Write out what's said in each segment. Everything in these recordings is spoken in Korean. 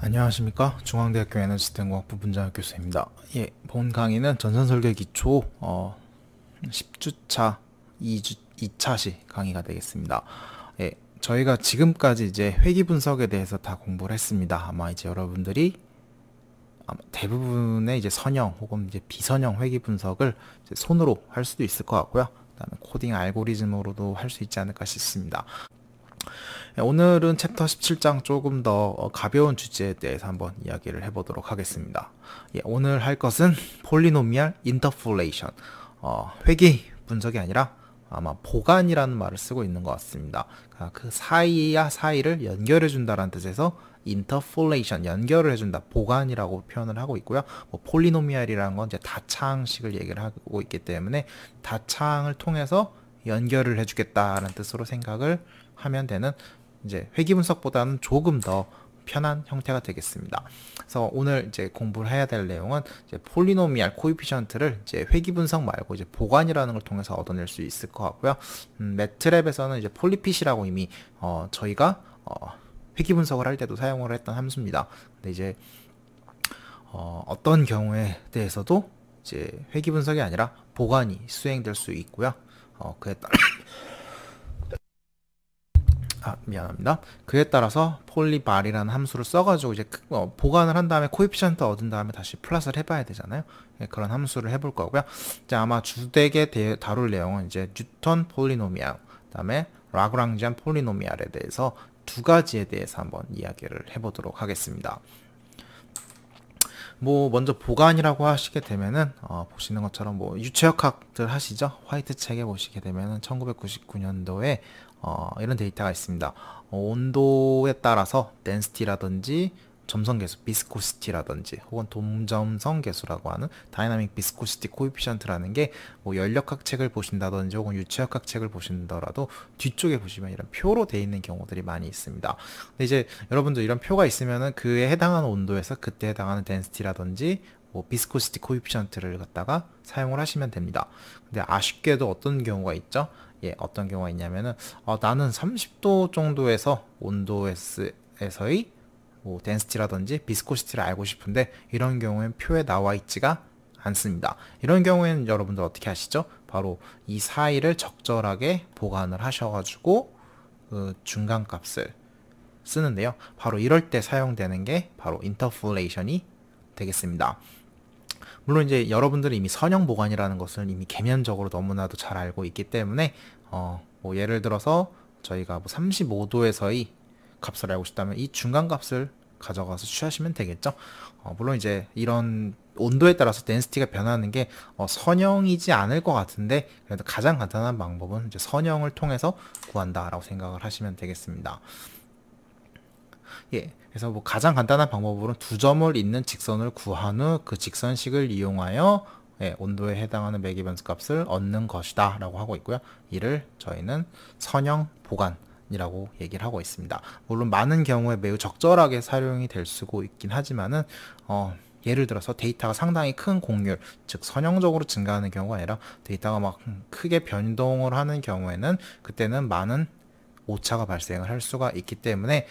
안녕하십니까. 중앙대학교 에너지시스템공학부 분장학 교수입니다. 예, 본 강의는 전산설계 기초 10주차 2차 시 강의가 되겠습니다. 예, 저희가 지금까지 이제 회귀 분석에 대해서 다 공부를 했습니다. 아마 이제 여러분들이 대부분의 이제 선형 혹은 이제 비선형 회귀 분석을 이제 손으로 할 수도 있을 것 같고요. 그다음에 코딩 알고리즘으로도 할 수 있지 않을까 싶습니다. 오늘은 챕터 17장 조금 더 가벼운 주제에 대해서 한번 이야기를 해보도록 하겠습니다. 오늘 할 것은 폴리노미얼 인터폴레이션, 회귀 분석이 아니라 아마 보관이라는 말을 쓰고 있는 것 같습니다. 그 사이와 사이를 연결해 준다라는 뜻에서 인터폴레이션, 연결을 해준다, 보관이라고 표현을 하고 있고요. 폴리노미얼이라는 건 이제 다차항식을 얘기를 하고 있기 때문에 다차항을 통해서 연결을 해주겠다라는 뜻으로 생각을 하면 되는 이제 회귀 분석보다는 조금 더 편한 형태가 되겠습니다. 그래서 오늘 이제 공부를 해야 될 내용은 이제 폴리노미알 코에피션트를 이제 회귀 분석 말고 이제 보관이라는 걸 통해서 얻어낼 수 있을 것 같고요. 매트랩에서는 이제 폴리핏이라고 이미 저희가 회귀 분석을 할 때도 사용을 했던 함수입니다. 근데 이제 어떤 경우에 대해서도 이제 회귀 분석이 아니라 보관이 수행될 수 있고요. 그에 따라 미안합니다. 그에 따라서 폴리발이라는 함수를 써가지고 이제 보관을 한 다음에 코에피션트 얻은 다음에 다시 플러스를 해봐야 되잖아요. 그런 함수를 해볼 거고요. 이제 아마 주되게 다룰 내용은 이제 뉴턴 폴리노미알, 그다음에 라그랑지안 폴리노미알에 대해서 두 가지에 대해서 한번 이야기를 해보도록 하겠습니다. 먼저 보관이라고 하시게 되면은 보시는 것처럼 유체역학들 하시죠. 화이트 책에 보시게 되면은 1999년도에 이런 데이터가 있습니다. 온도에 따라서 덴시티라든지 점성계수, 비스코시티라든지 혹은 동점성계수라고 하는 다이나믹 비스코시티 코에피션트라는 게 연력학 책을 보신다든지 혹은 유체역학 책을 보신다라도 뒤쪽에 보시면 이런 표로 되어 있는 경우들이 많이 있습니다. 근데 이제 여러분들 이런 표가 있으면은 그에 해당하는 온도에서 그때 해당하는 덴시티라든지 비스코시티 코에피션트를 갖다가 사용을 하시면 됩니다. 근데 아쉽게도 어떤 경우가 있죠? 어떤 경우가 있냐면은 나는 30도 정도에서 온도에서의 덴시티라든지 비스코시티를 알고 싶은데 이런 경우엔 표에 나와 있지가 않습니다. 이런 경우에는 여러분들 어떻게 하시죠? 바로 이 사이를 적절하게 보관을 하셔가지고 그 중간값을 쓰는데요. 바로 이럴 때 사용되는 게 바로 인터폴레이션이 되겠습니다. 물론 이제 여러분들이 이미 선형 보관이라는 것을 이미 개념적으로 너무나도 잘 알고 있기 때문에 예를 들어서 저희가 35도에서의 값을 알고 싶다면 이 중간값을 가져가서 취하시면 되겠죠. 물론 이제 이런 온도에 따라서 덴시티가 변하는 게 선형이지 않을 것 같은데 그래도 가장 간단한 방법은 이제 선형을 통해서 구한다라고 생각을 하시면 되겠습니다. 그래서 가장 간단한 방법으로는 두 점을 잇는 직선을 구한 후 그 직선식을 이용하여 온도에 해당하는 매개 변수 값을 얻는 것이다 라고 하고 있고요. 이를 저희는 선형 보관이라고 얘기를 하고 있습니다. 물론 많은 경우에 매우 적절하게 사용이 될 수도 있긴 하지만은 예를 들어서 데이터가 상당히 큰 공률, 즉 선형적으로 증가하는 경우가 아니라 데이터가 막 크게 변동을 하는 경우에는 그때는 많은 오차가 발생을 할 수가 있기 때문에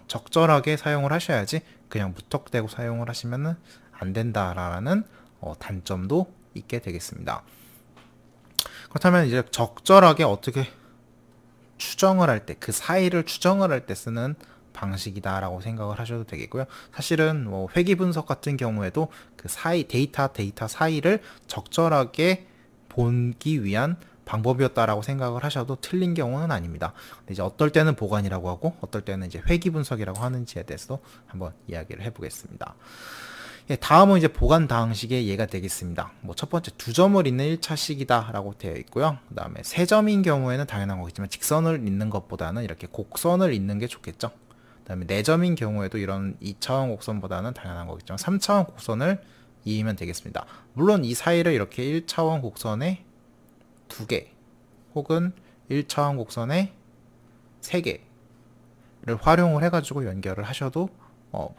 적절하게 사용을 하셔야지 그냥 무턱대고 사용을 하시면은 안 된다라는 단점도 있게 되겠습니다. 그렇다면 이제 적절하게 어떻게 추정을 할 때, 그 사이를 추정을 할 때 쓰는 방식이다라고 생각을 하셔도 되겠고요. 사실은 회귀 분석 같은 경우에도 그 사이, 데이터 사이를 적절하게 보기 위한 방법이었다라고 생각을 하셔도 틀린 경우는 아닙니다. 근데 이제 어떨 때는 보관이라고 하고 어떨 때는 이제 회귀 분석이라고 하는지에 대해서도 한번 이야기를 해보겠습니다. 다음은 이제 보관 방식의 예가 되겠습니다. 첫 번째 두 점을 잇는 1차식이다 라고 되어 있고요. 그 다음에 세 점인 경우에는 당연한 거겠지만 직선을 잇는 것보다는 이렇게 곡선을 잇는 게 좋겠죠. 그 다음에 네 점인 경우에도 이런 2차원 곡선보다는 당연한 거겠지만 3차원 곡선을 이으면 되겠습니다. 물론 이 사이를 이렇게 1차원 곡선에 2개 혹은 1차원 곡선에 3개를 활용을 해가지고 연결을 하셔도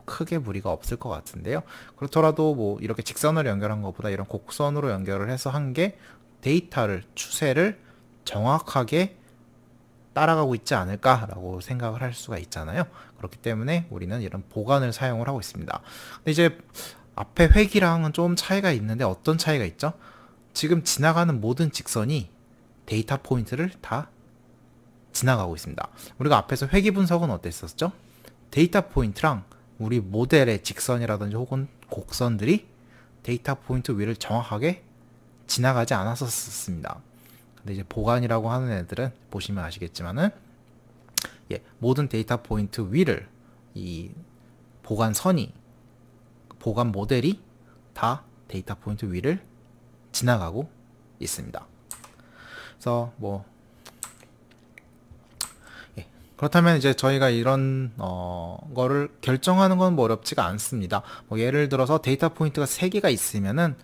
크게 무리가 없을 것 같은데요. 그렇더라도 이렇게 직선으로 연결한 것보다 이런 곡선으로 연결을 해서 한 게 데이터를, 추세를 정확하게 따라가고 있지 않을까라고 생각을 할 수가 있잖아요. 그렇기 때문에 우리는 이런 보관을 사용을 하고 있습니다. 근데 이제 앞에 획이랑은 좀 차이가 있는데 어떤 차이가 있죠? 지금 지나가는 모든 직선이 데이터 포인트를 다 지나가고 있습니다. 우리가 앞에서 회귀 분석은 어땠었죠? 데이터 포인트랑 우리 모델의 직선이라든지 혹은 곡선들이 데이터 포인트 위를 정확하게 지나가지 않았었습니다. 근데 이제 보관이라고 하는 애들은 보시면 아시겠지만은 모든 데이터 포인트 위를 이 보관선이 보관 모델이 다 데이터 포인트 위를 지나가고 있습니다. 그래서 그렇다면 이제 저희가 이런 거를 결정하는 건 어렵지가 않습니다. 예를 들어서 데이터 포인트가 3개가 있으면은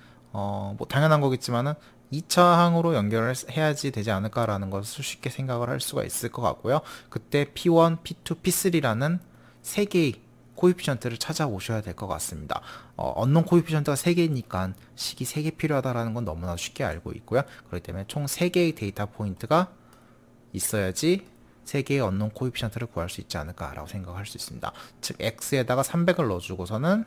당연한 거겠지만은 2차 항으로 연결을 해야지 되지 않을까라는 것을 쉽게 생각을 할 수가 있을 것 같고요. 그때 P1, P2, P3라는 3개의 코에피션트를 찾아오셔야 될 것 같습니다. 언노운 코에피션트가 3개니까 식이 3개 필요하다라는 건 너무나 쉽게 알고 있고요. 그렇기 때문에 총 3개의 데이터 포인트가 있어야지 3개의 언노운 코에피션트를 구할 수 있지 않을까라고 생각할 수 있습니다. 즉 x에다가 300을 넣어주고서는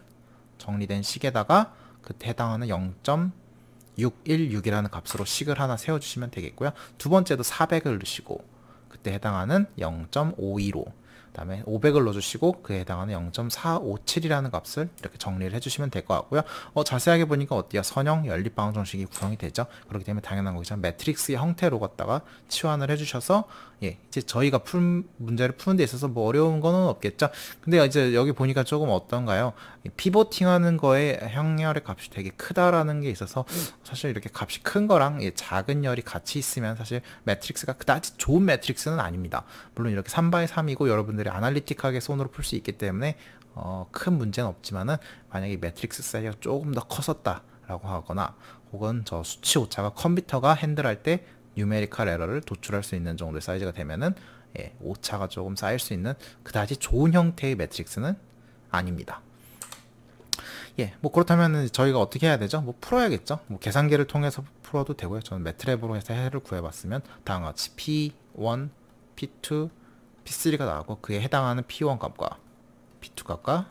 정리된 식에다가 그때 해당하는 0.616이라는 값으로 식을 하나 세워주시면 되겠고요. 두 번째도 400을 넣으시고 그때 해당하는 0.525, 그 다음에 500을 넣어주시고 그에 해당하는 0.457이라는 값을 이렇게 정리를 해주시면 될 것 같고요. 자세하게 보니까 어때요? 선형 연립방정식이 구성이 되죠. 그렇기 때문에 당연한 거겠지만 매트릭스의 형태로 갖다가 치환을 해주셔서 이제 저희가 문제를 푸는 데 있어서 어려운 거는 없겠죠. 근데 이제 여기 보니까 조금 어떤가요? 피보팅 하는 거에 형열의 값이 되게 크다라는 게 있어서 사실 이렇게 값이 큰 거랑 작은 열이 같이 있으면 사실 매트릭스가 그다지 좋은 매트릭스는 아닙니다. 물론 이렇게 3x3이고 여러분들이 아날리틱하게 손으로 풀 수 있기 때문에 큰 문제는 없지만은 만약에 매트릭스 사이즈가 조금 더 컸었다 라고 하거나 혹은 저 수치 오차가 컴퓨터가 핸들할 때 뉴메리컬 에러를 도출할 수 있는 정도의 사이즈가 되면은 오차가 조금 쌓일 수 있는 그다지 좋은 형태의 매트릭스는 아닙니다. 그렇다면 저희가 어떻게 해야 되죠? 풀어야겠죠? 계산기를 통해서 풀어도 되고요. 저는 매트랩으로 해서 해를 구해봤으면 다음과 같이 P1, P2, P3가 나오고 그에 해당하는 P1 값과 P2 값과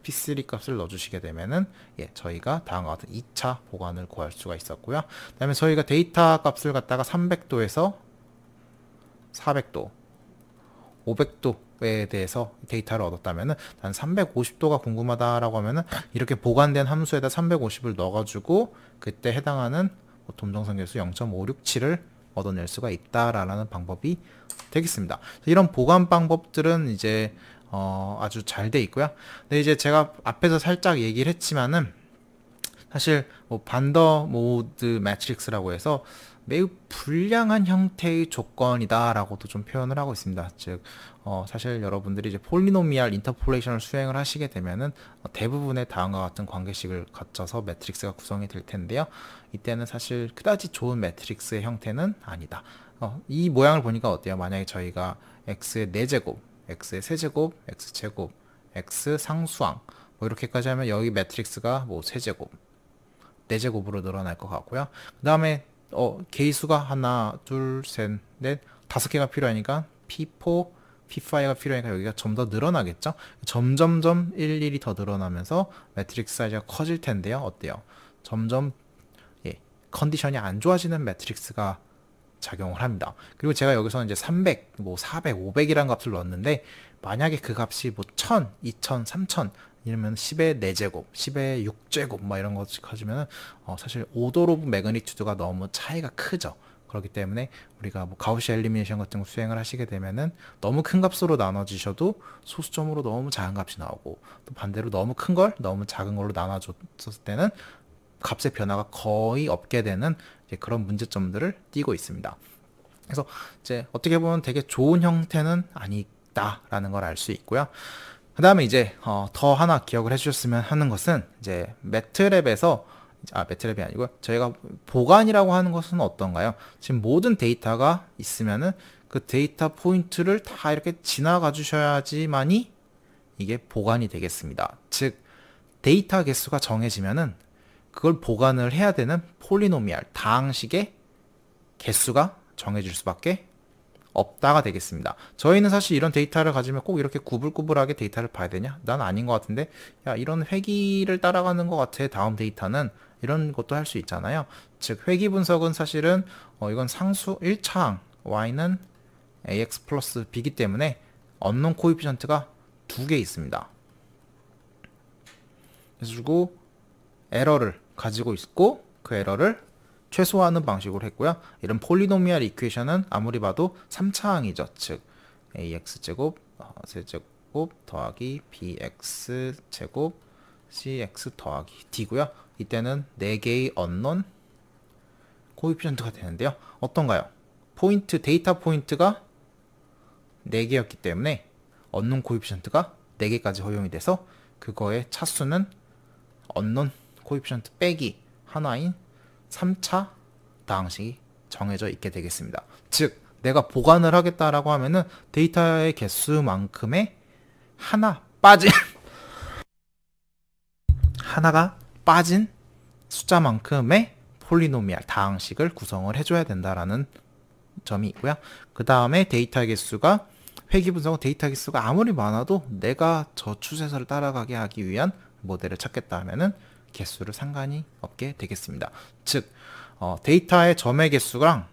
P3 값을 넣어주시게 되면은 저희가 다음과 같은 2차 보관을 구할 수가 있었고요. 그 다음에 저희가 데이터 값을 갖다가 300도에서 400도, 500도에 대해서 데이터를 얻었다면은 난 350도가 궁금하다라고 하면은 이렇게 보관된 함수에다 350을 넣어가지고 그때 해당하는 dom정선계수 0.567을 얻어낼 수가 있다라는 방법이 되겠습니다. 이런 보관 방법들은 이제 아주 잘 돼 있고요. 근데 이제 제가 앞에서 살짝 얘기를 했지만은 사실 반더 모드 매트릭스라고 해서 매우 불량한 형태의 조건이다라고도 좀 표현을 하고 있습니다. 즉 사실 여러분들이 이제 폴리노미알 인터폴레이션을 수행을 하시게 되면은 대부분의 다음과 같은 관계식을 갖춰서 매트릭스가 구성이 될 텐데요. 이때는 사실 그다지 좋은 매트릭스의 형태는 아니다. 이 모양을 보니까 어때요? 만약에 저희가 x의 4제곱, x의 세제곱, x제곱, x 상수항 이렇게까지 하면 여기 매트릭스가 3제곱, 4제곱으로 늘어날 것 같고요. 그 다음에 개수가 하나, 둘, 셋, 넷, 5개가 필요하니까 P4, P5가 필요하니까 여기가 좀 더 늘어나겠죠? 점점점 일일이 더 늘어나면서 매트릭스 사이즈가 커질 텐데요. 어때요? 점점 컨디션이 안 좋아지는 매트릭스가 작용을 합니다. 그리고 제가 여기서 이제 300, 400, 500이라는 값을 넣었는데 만약에 그 값이 1000, 2000, 3000 이러면 10의 4제곱, 10의 6제곱 이런 것이 커지면 사실 오더 오브 매그니튜드가 너무 차이가 크죠. 그렇기 때문에 우리가 가우시 엘리미네이션 같은 거 수행을 하시게 되면은 너무 큰 값으로 나눠지셔도 소수점으로 너무 작은 값이 나오고 또 반대로 너무 큰 걸 너무 작은 걸로 나눠줬을 때는 값의 변화가 거의 없게 되는 그런 문제점들을 띠고 있습니다. 그래서 이제 어떻게 보면 되게 좋은 형태는 아니다라는 걸 알 수 있고요. 그 다음에 이제 더 하나 기억을 해주셨으면 하는 것은 이제 매트랩에서 매트랩이 아니고요. 저희가 보관이라고 하는 것은 어떤가요? 지금 모든 데이터가 있으면은 그 데이터 포인트를 다 이렇게 지나가 주셔야지만이 이게 보관이 되겠습니다. 즉 데이터 개수가 정해지면은 그걸 보관을 해야 되는 폴리노미알 다항식의 개수가 정해질 수밖에 없다가 되겠습니다. 저희는 사실 이런 데이터를 가지면 꼭 이렇게 구불구불하게 데이터를 봐야 되냐? 난 아닌 것 같은데, 야, 이런 회귀를 따라가는 것 같아. 다음 데이터는 이런 것도 할 수 있잖아요. 즉 회귀 분석은 사실은 이건 상수 1차항 y는 ax 플러스 b이기 때문에 언논 코에피션트가 두 개 있습니다. 그래서 에러를 가지고 있고 그 에러를 최소화하는 방식으로 했고요. 이런 폴리노미얼 이퀘이션은 아무리 봐도 3차항이죠. 즉 ax제곱 세제곱 더하기 bx제곱 cx 더하기 d고요. 이때는 4개의 언논 코에피션트가 되는데요. 어떤가요? 데이터 포인트가 4개였기 때문에 언논 코에피션트가 4개까지 허용이 돼서 그거의 차수는 언논 코에피션트 빼기 하나인 3차 다항식이 정해져 있게 되겠습니다. 즉 내가 보관을 하겠다라고 하면은 데이터의 개수만큼의 하나가 빠진 숫자만큼의 폴리노미알 다항식을 구성을 해줘야 된다라는 점이 있고요. 그 다음에 데이터 개수가 회귀 분석은 데이터 개수가 아무리 많아도 내가 저 추세선을 따라가게 하기 위한 모델을 찾겠다 하면은 개수를 상관이 없게 되겠습니다. 즉 데이터의 점의 개수랑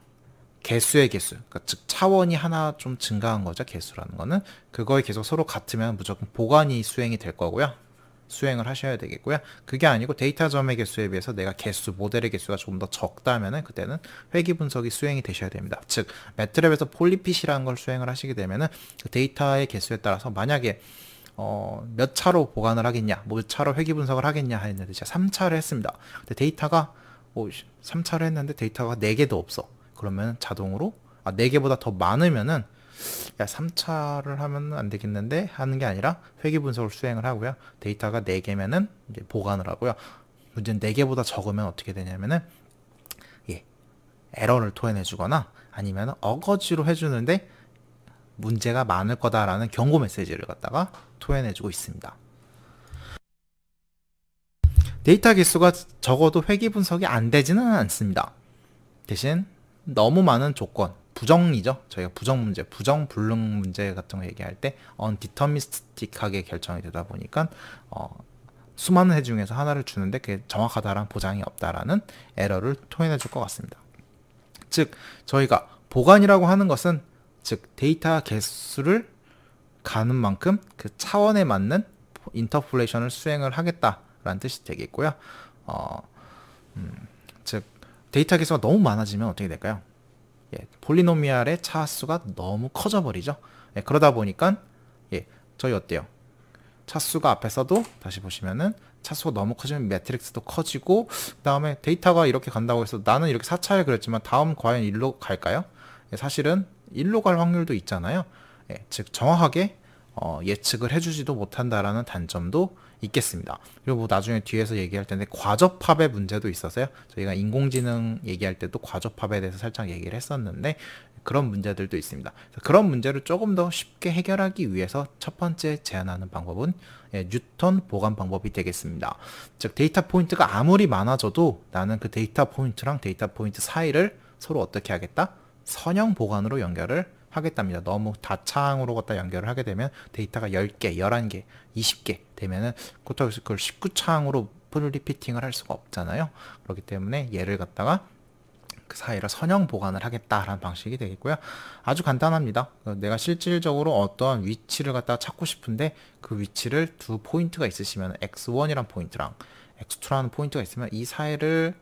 개수의 개수, 그러니까 즉 차원이 하나 좀 증가한 거죠. 개수라는 거는 그거의 계속 서로 같으면 무조건 보관이 수행이 될 거고요. 수행을 하셔야 되겠고요. 그게 아니고 데이터 점의 개수에 비해서 내가 모델의 개수가 조금 더 적다면은 그때는 회귀 분석이 수행이 되셔야 됩니다. 즉 매트랩에서 폴리핏이라는 걸 수행을 하시게 되면은 그 데이터의 개수에 따라서 만약에 몇 차로 보관을 하겠냐, 몇 차로 회귀 분석을 하겠냐 했는데 제가 3차를 했습니다. 근데 데이터가 3차를 했는데 데이터가 4개도 없어. 그러면 자동으로 4개보다 더 많으면은 야 3차를 하면 안 되겠는데 하는 게 아니라 회귀 분석을 수행을 하고요. 데이터가 4개면은 이제 보관을 하고요. 문제는 4개보다 적으면 어떻게 되냐면은 에러를 토해내 주거나 아니면 어거지로 해주는데 문제가 많을 거다라는 경고 메시지를 갖다가 토해내 주고 있습니다. 데이터 개수가 적어도 회귀 분석이 안 되지는 않습니다. 대신 너무 많은 조건, 부정이죠. 저희가 부정 불능 문제 같은 거 얘기할 때 undeterministic하게 결정이 되다 보니까 수많은 해 중에서 하나를 주는데 그게 정확하다라는 보장이 없다라는 에러를 토해내 줄 것 같습니다. 즉 저희가 보관이라고 하는 것은 즉 데이터 개수를 가는 만큼 그 차원에 맞는 인터폴레이션을 수행을 하겠다라는 뜻이 되겠고요. 즉 데이터 개수가 너무 많아지면 어떻게 될까요? 폴리노미알의 차수가 너무 커져 버리죠. 그러다 보니까 저희 어때요? 차수가 앞에서도 다시 보시면은 차수가 너무 커지면 매트릭스도 커지고 그 다음에 데이터가 이렇게 간다고 해서 나는 이렇게 4차에 그랬지만 다음 과연 1로 갈까요? 사실은 1로 갈 확률도 있잖아요. 즉 정확하게 예측을 해주지도 못한다라는 단점도 있겠습니다. 그리고 뭐 나중에 뒤에서 얘기할 텐데 과접합의 문제도 있어서요. 저희가 인공지능 얘기할 때도 과접합에 대해서 살짝 얘기를 했었는데 그런 문제들도 있습니다. 그런 문제를 조금 더 쉽게 해결하기 위해서 첫 번째 제안하는 방법은 뉴턴 보관 방법이 되겠습니다. 즉 데이터 포인트가 아무리 많아져도 나는 그 데이터 포인트랑 데이터 포인트 사이를 서로 어떻게 하겠다? 선형 보관으로 연결을 하겠답니다. 너무 다차항으로 갖다 연결을 하게 되면 데이터가 10개, 11개, 20개 되면은 그렇다고 해서 그걸 19차항으로 풀 리피팅을 할 수가 없잖아요. 그렇기 때문에 얘를 갖다가 그 사이를 선형 보관을 하겠다라는 방식이 되겠고요. 아주 간단합니다. 내가 실질적으로 어떠한 위치를 갖다가 찾고 싶은데 그 위치를 두 포인트가 있으시면 x1이란 포인트랑 x2라는 포인트가 있으면 이 사이를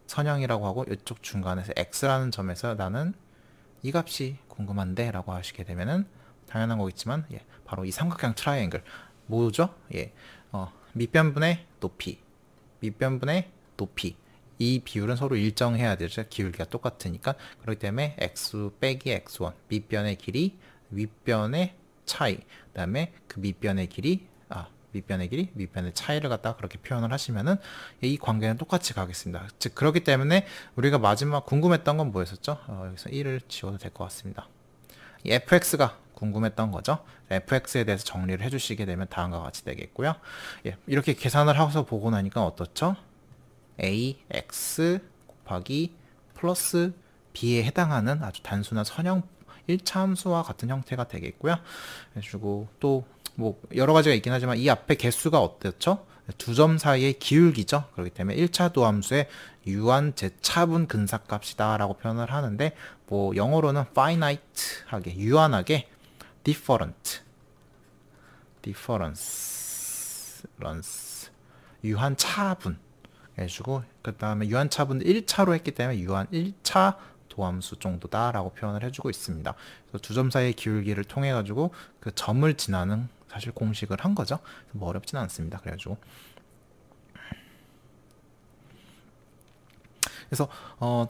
선형이라고 하고 이쪽 중간에서 x라는 점에서 나는 이 값이 궁금한데 라고 하시게 되면은 당연한 거겠지만 바로 이 삼각형 트라이앵글 뭐죠? 밑변분의 높이 밑변분의 높이 이 비율은 서로 일정해야 되죠. 기울기가 똑같으니까. 그렇기 때문에 x 빼기 x1 밑변의 길이 윗변의 차이 그 다음에 그 밑변의 길이 밑변의 차이를 갖다가 그렇게 표현을 하시면은 이 관계는 똑같이 가겠습니다. 즉 그렇기 때문에 우리가 마지막 궁금했던 건 뭐였었죠? 여기서 1을 지워도 될 것 같습니다. 이 fx가 궁금했던 거죠. fx에 대해서 정리를 해주시게 되면 다음과 같이 되겠고요. 이렇게 계산을 하고서 보고 나니까 어떻죠? ax 곱하기 플러스 b에 해당하는 아주 단순한 선형 1차 함수와 같은 형태가 되겠고요. 그래가지고 또 뭐 여러 가지가 있긴 하지만 이 앞에 개수가 어땠죠? 두 점 사이의 기울기죠. 그렇기 때문에 1차 도함수의 유한 제차분 근사값이다 라고 표현을 하는데, 뭐 영어로는 finite하게 유한하게 difference 유한 차분 해주고, 그 다음에 유한 차분 1차로 했기 때문에 유한 1차 도함수 정도다 라고 표현을 해주고 있습니다. 그래서 두 점 사이의 기울기를 통해 가지고 그 점을 지나는 사실 공식을 한 거죠. 뭐 어렵진 않습니다. 그래가지고 그래서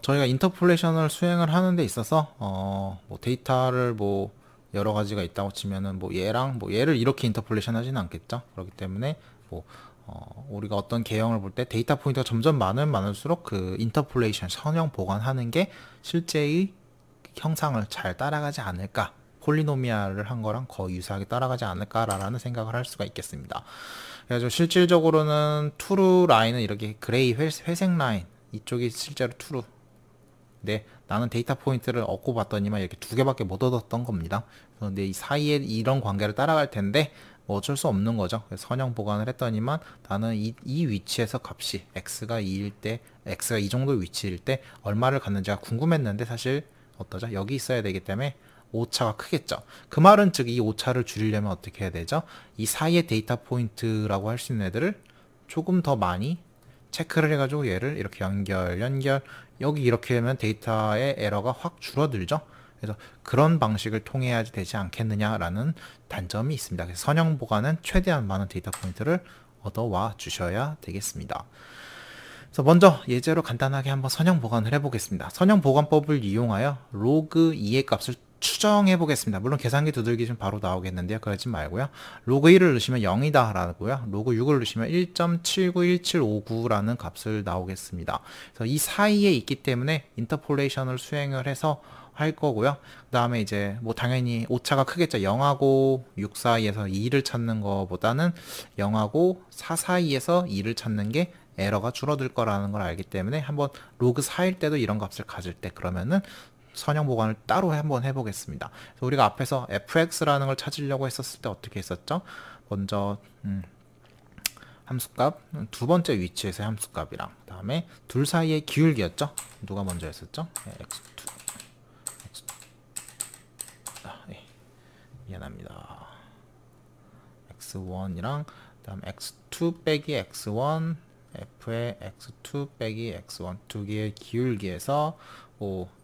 저희가 인터폴레이션을 수행을 하는 데 있어서 뭐 데이터를 뭐 여러 가지가 있다고 치면은 뭐 얘랑 뭐 얘를 이렇게 인터폴레이션 하지는 않겠죠. 그렇기 때문에 뭐 우리가 어떤 개형을 볼 때 데이터 포인트가 점점 많을수록 그 인터폴레이션 선형 보관하는 게 실제의 형상을 잘 따라가지 않을까, 폴리노미알을 한 거랑 거의 유사하게 따라가지 않을까라는 생각을 할 수가 있겠습니다. 그래서 실질적으로는 트루 라인은 이렇게 그레이 회색 라인, 이쪽이 실제로 트루. 네, 나는 데이터 포인트를 얻고 봤더니만 이렇게 두 개밖에 못 얻었던 겁니다. 그런데 이 사이에 이런 관계를 따라갈 텐데 뭐 어쩔 수 없는 거죠. 그래서 선형 보관을 했더니만 나는 이 위치에서 값이 x가 2일 때, x가 이 정도 위치일 때 얼마를 갖는지가 궁금했는데 사실 어떠죠? 여기 있어야 되기 때문에 오차가 크겠죠. 그 말은 즉 이 오차를 줄이려면 어떻게 해야 되죠? 이 사이의 데이터 포인트라고 할 수 있는 애들을 조금 더 많이 체크를 해가지고 얘를 이렇게 연결 여기 이렇게 하면 데이터의 에러가 확 줄어들죠. 그래서 그런 방식을 통해야지 되지 않겠느냐라는 단점이 있습니다. 그래서 선형 보관은 최대한 많은 데이터 포인트를 얻어와 주셔야 되겠습니다. 그래서 먼저 예제로 간단하게 한번 선형 보관을 해보겠습니다. 선형 보관법을 이용하여 로그 2의 값을 추정해 보겠습니다. 물론 계산기 두들기 좀 바로 나오겠는데요. 그러지 말고요. 로그 1을 넣으시면 0이다 라고요. 로그 6을 넣으시면 1.791759라는 값을 나오겠습니다. 그래서 이 사이에 있기 때문에 인터폴레이션을 수행을 해서 할 거고요. 그 다음에 이제 뭐 당연히 오차가 크겠죠. 0하고 6 사이에서 2를 찾는 거보다는 0하고 4 사이에서 2를 찾는 게 에러가 줄어들 거라는 걸 알기 때문에 한번 로그 4일 때도 이런 값을 가질 때 그러면은 선형 보관을 따로 한번 해보겠습니다. 그래서 우리가 앞에서 fx라는 걸 찾으려고 했었을 때 어떻게 했었죠? 먼저 함수값 두 번째 위치에서의 함수값이랑 그 다음에 둘 사이의 기울기였죠? 누가 먼저 했었죠? x2 미안합니다. x1이랑 그 다음 x2 빼기 x1 f의 x2 빼기 x1 두 개의 기울기에서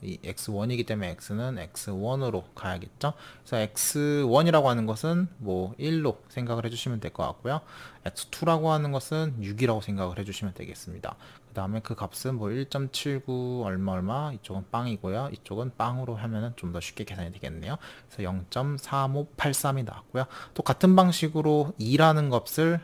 이 x1이기 때문에 x는 x1으로 가야겠죠. 그래서 x1이라고 하는 것은 뭐 1로 생각을 해주시면 될 것 같고요. x2라고 하는 것은 6이라고 생각을 해주시면 되겠습니다. 그 다음에 그 값은 뭐 1.79 얼마 이쪽은 빵이고요. 이쪽은 빵으로 하면은 좀 더 쉽게 계산이 되겠네요. 그래서 0.3583이 나왔고요. 또 같은 방식으로 2라는 값을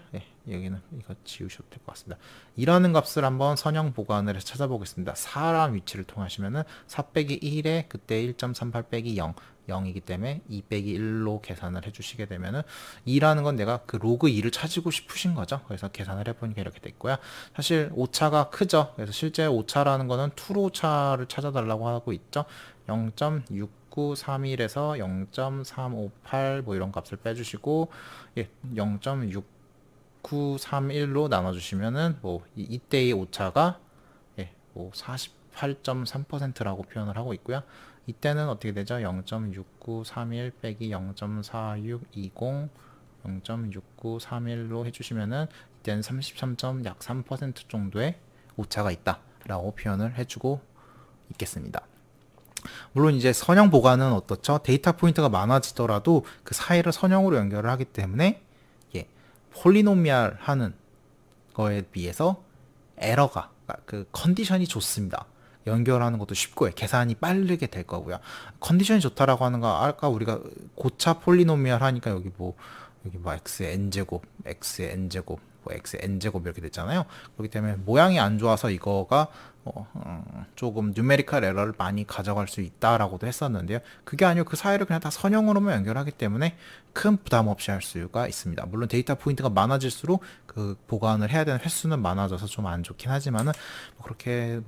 여기는 이거 지우셔도 될 것 같습니다. 2라는 값을 한번 선형 보관을 해서 찾아보겠습니다. 4란 위치를 통하시면은 4 빼기 1에 그때 1.38 빼기 0 0이기 때문에 2 빼기 1로 계산을 해주시게 되면은 2라는 건 내가 그 로그 2를 찾고 싶으신 거죠. 그래서 계산을 해보니까 이렇게 됐고요. 사실 오차가 크죠. 그래서 실제 오차라는 거는 투로 오차를 찾아달라고 하고 있죠. 0.6931에서 0.358 뭐 이런 값을 빼주시고 0.6931로 나눠주시면은 뭐 이때의 오차가 뭐 48.3%라고 표현을 하고 있고요. 이때는 어떻게 되죠? 0.6931 빼기 0.4620 0.6931로 해주시면은 이때는 33약 3% 정도의 오차가 있다 라고 표현을 해주고 있겠습니다. 물론 이제 선형 보관은 어떻죠? 데이터 포인트가 많아지더라도 그 사이를 선형으로 연결을 하기 때문에 폴리노미알 하는 거에 비해서 에러가 그 컨디션이 좋습니다. 연결하는 것도 쉽고 계산이 빠르게 될 거고요. 컨디션이 좋다라고 하는 거 아까 우리가 고차 폴리노미알 하니까 여기 뭐 x의 n제곱, x의 n제곱, 뭐 x의 n제곱 이렇게 됐잖아요. 그렇기 때문에 모양이 안 좋아서 이거가 조금 뉴메리컬 에러를 많이 가져갈 수 있다라고도 했었는데요. 그게 아니고 그 사이를 그냥 다 선형으로만 연결하기 때문에 큰 부담 없이 할 수가 있습니다. 물론 데이터 포인트가 많아질수록 그 보관을 해야 되는 횟수는 많아져서 좀 안 좋긴 하지만은 그렇게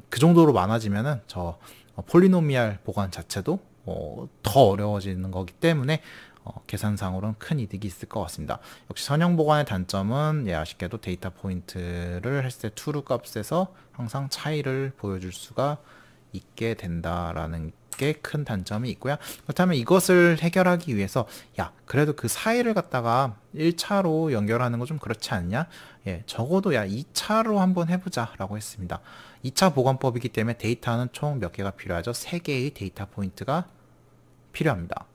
그 정도로 많아지면은 폴리노미알 보관 자체도 더 어려워지는 거기 때문에 계산상으로는 큰 이득이 있을 것 같습니다. 역시 선형 보관의 단점은 아쉽게도 데이터 포인트를 했을 때 true 값에서 항상 차이를 보여줄 수가 있게 된다라는 게 큰 단점이 있고요. 그렇다면 이것을 해결하기 위해서 그래도 그 사이를 갖다가 1차로 연결하는 거 좀 그렇지 않냐? 적어도 2차로 한번 해보자 라고 했습니다. 2차 보관법이기 때문에 데이터는 총 몇 개가 필요하죠? 3개의 데이터 포인트가 필요합니다.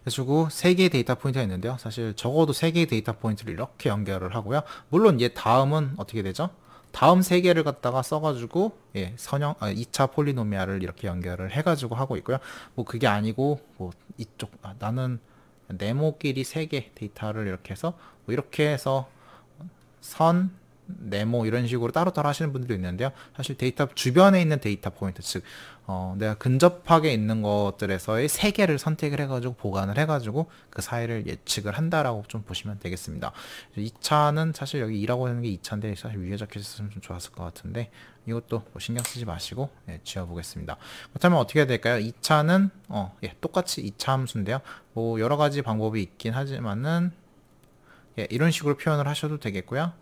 그래서 3개의 데이터 포인트가 있는데요. 사실 적어도 3개의 데이터 포인트를 이렇게 연결을 하고요. 물론 다음은 어떻게 되죠? 다음 3개를 갖다가 써가지고 선형 2차 폴리노미알을 이렇게 연결을 해가지고 하고 있고요. 뭐 그게 아니고 뭐 이쪽 나는 네모끼리 3개 데이터를 이렇게 해서 뭐 이렇게 해서 선 네모 이런 식으로 따로따로 하시는 분들도 있는데요. 사실 데이터 주변에 있는 데이터 포인트, 즉 내가 근접하게 있는 것들에서의 3개를 선택을 해가지고 보관을 해가지고 그 사이를 예측을 한다라고 좀 보시면 되겠습니다. 2차는 사실 여기 2라고 하는 게 2차인데 사실 위에 적혀 있었으면 좀 좋았을 것 같은데 이것도 뭐 신경 쓰지 마시고 지워보겠습니다. 그렇다면 어떻게 해야 될까요? 2차는 똑같이 2차 함수인데요. 뭐 여러 가지 방법이 있긴 하지만은 이런 식으로 표현을 하셔도 되겠고요.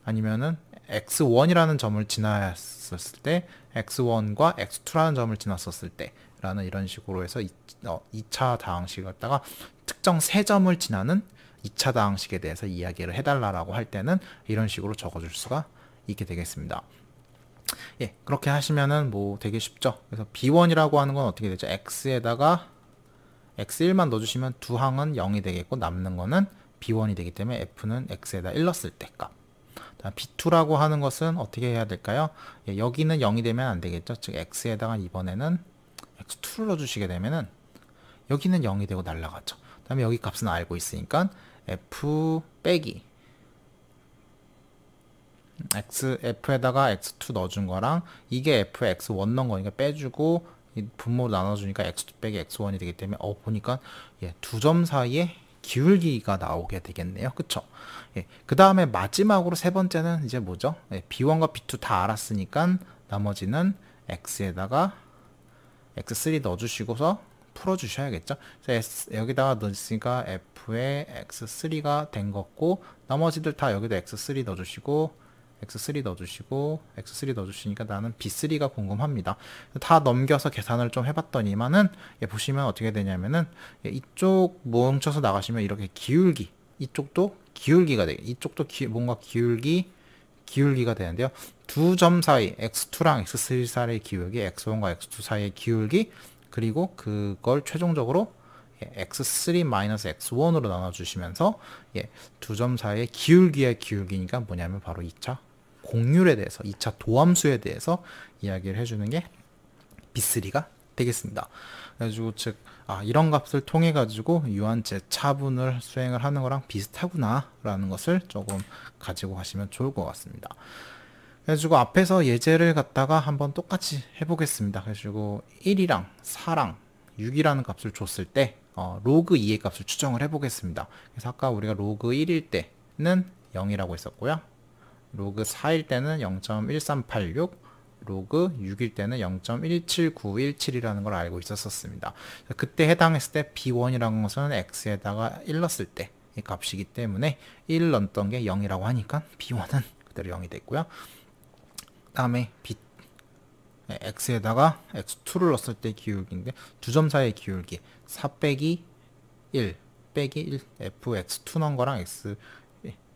아니면은 x1이라는 점을 지났었을 때 x1과 x2라는 점을 지났었을 때 라는 이런 식으로 해서 2차 다항식을 갖다가 특정 3점을 지나는 2차 다항식에 대해서 이야기를 해달라고 할 때는 이런 식으로 적어줄 수가 있게 되겠습니다. 그렇게 하시면은 뭐 되게 쉽죠. 그래서 b1이라고 하는 건 어떻게 되죠? x에다가 x1만 넣어주시면 두 항은 0이 되겠고 남는 거는 b1이 되기 때문에 f는 x에다 1 넣었을 때 값. b2라고 하는 것은 어떻게 해야 될까요? 여기는 0이 되면 안 되겠죠. 즉 x에다가 이번에는 x2를 넣어주시게 되면은 여기는 0이 되고 날라가죠. 그 다음에 여기 값은 알고 있으니까 f 빼기 f에다가 x2 넣어준 거랑 이게 f x1 넣은 거니까 빼주고 분모로 나눠주니까 x2 빼기 x1이 되기 때문에 보니까 두 점 사이에 기울기가 나오게 되겠네요. 그쵸? 그 다음에 마지막으로 세 번째는 이제 뭐죠? b1과 b2 다 알았으니까 나머지는 x에다가 x3 넣어주시고서 풀어주셔야겠죠. 그래서 여기다가 넣었으니까 f의 x3가 된 거고 나머지들 다 여기도 x3 넣어주시고 x3 넣어주시고 x3 넣어주시니까 나는 b3가 궁금합니다. 다 넘겨서 계산을 좀 해봤더니만은 보시면 어떻게 되냐면은 이쪽 뭉쳐서 나가시면 이렇게 기울기, 이쪽도 기울기가 되게, 이쪽도 뭔가 기울기가 되는데요. 두 점 사이 x2랑 x3 사이의 기울기, x1과 x2 사이의 기울기, 그리고 그걸 최종적으로 x3-x1으로 나눠주시면서 두 점 사이의 기울기의 기울기니까 뭐냐면 바로 2차 공률에 대해서, 2차 도함수에 대해서 이야기를 해주는 게 B3가 되겠습니다. 그래가지고 즉 이런 값을 통해 가지고 유한체 차분을 수행을 하는 거랑 비슷하구나 라는 것을 조금 가지고 가시면 좋을 것 같습니다. 그래가지고 앞에서 예제를 갖다가 한번 똑같이 해보겠습니다. 그래가지고 1이랑 4랑 6이라는 값을 줬을 때 로그 2의 값을 추정을 해보겠습니다. 그래서 아까 우리가 로그 1일 때는 0이라고 했었고요. 로그 4일 때는 0.1386, 로그 6일 때는 0.17917이라는 걸 알고 있었습니다. 그때 해당했을 때 b1이라는 것은 x에다가 1 넣었을 때 이 값이기 때문에 1 넣었던 게 0이라고 하니까 b1은 그대로 0이 됐고요. 그 다음에 x에다가 x2를 넣었을 때 기울기인데 두 점 사이의 기울기 4 빼기 1 빼기 1 fx2 넣은 거랑 x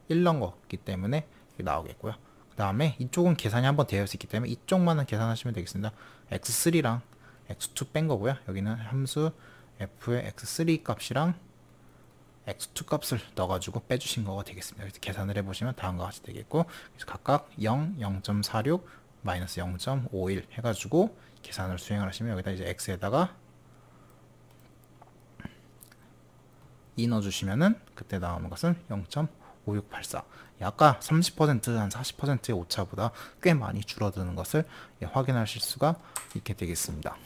1 넣은 거기 때문에 나오겠고요. 그 다음에 이쪽은 계산이 한번 되어 있기 때문에 이쪽만은 계산하시면 되겠습니다. x3랑 x2 뺀 거고요. 여기는 함수 f의 x3 값이랑 x2 값을 넣어가지고 빼주신 거가 되겠습니다. 그래서 계산을 해보시면 다음과 같이 되겠고, 그래서 각각 0, 0.46, 마이너스 0.51 해가지고 계산을 수행을 하시면 여기다 이제 x에다가 2 넣어주시면은 그때 나오는 것은 0.5684. 아까 30% 한 40%의 오차보다 꽤 많이 줄어드는 것을 확인하실 수가 있게 되겠습니다.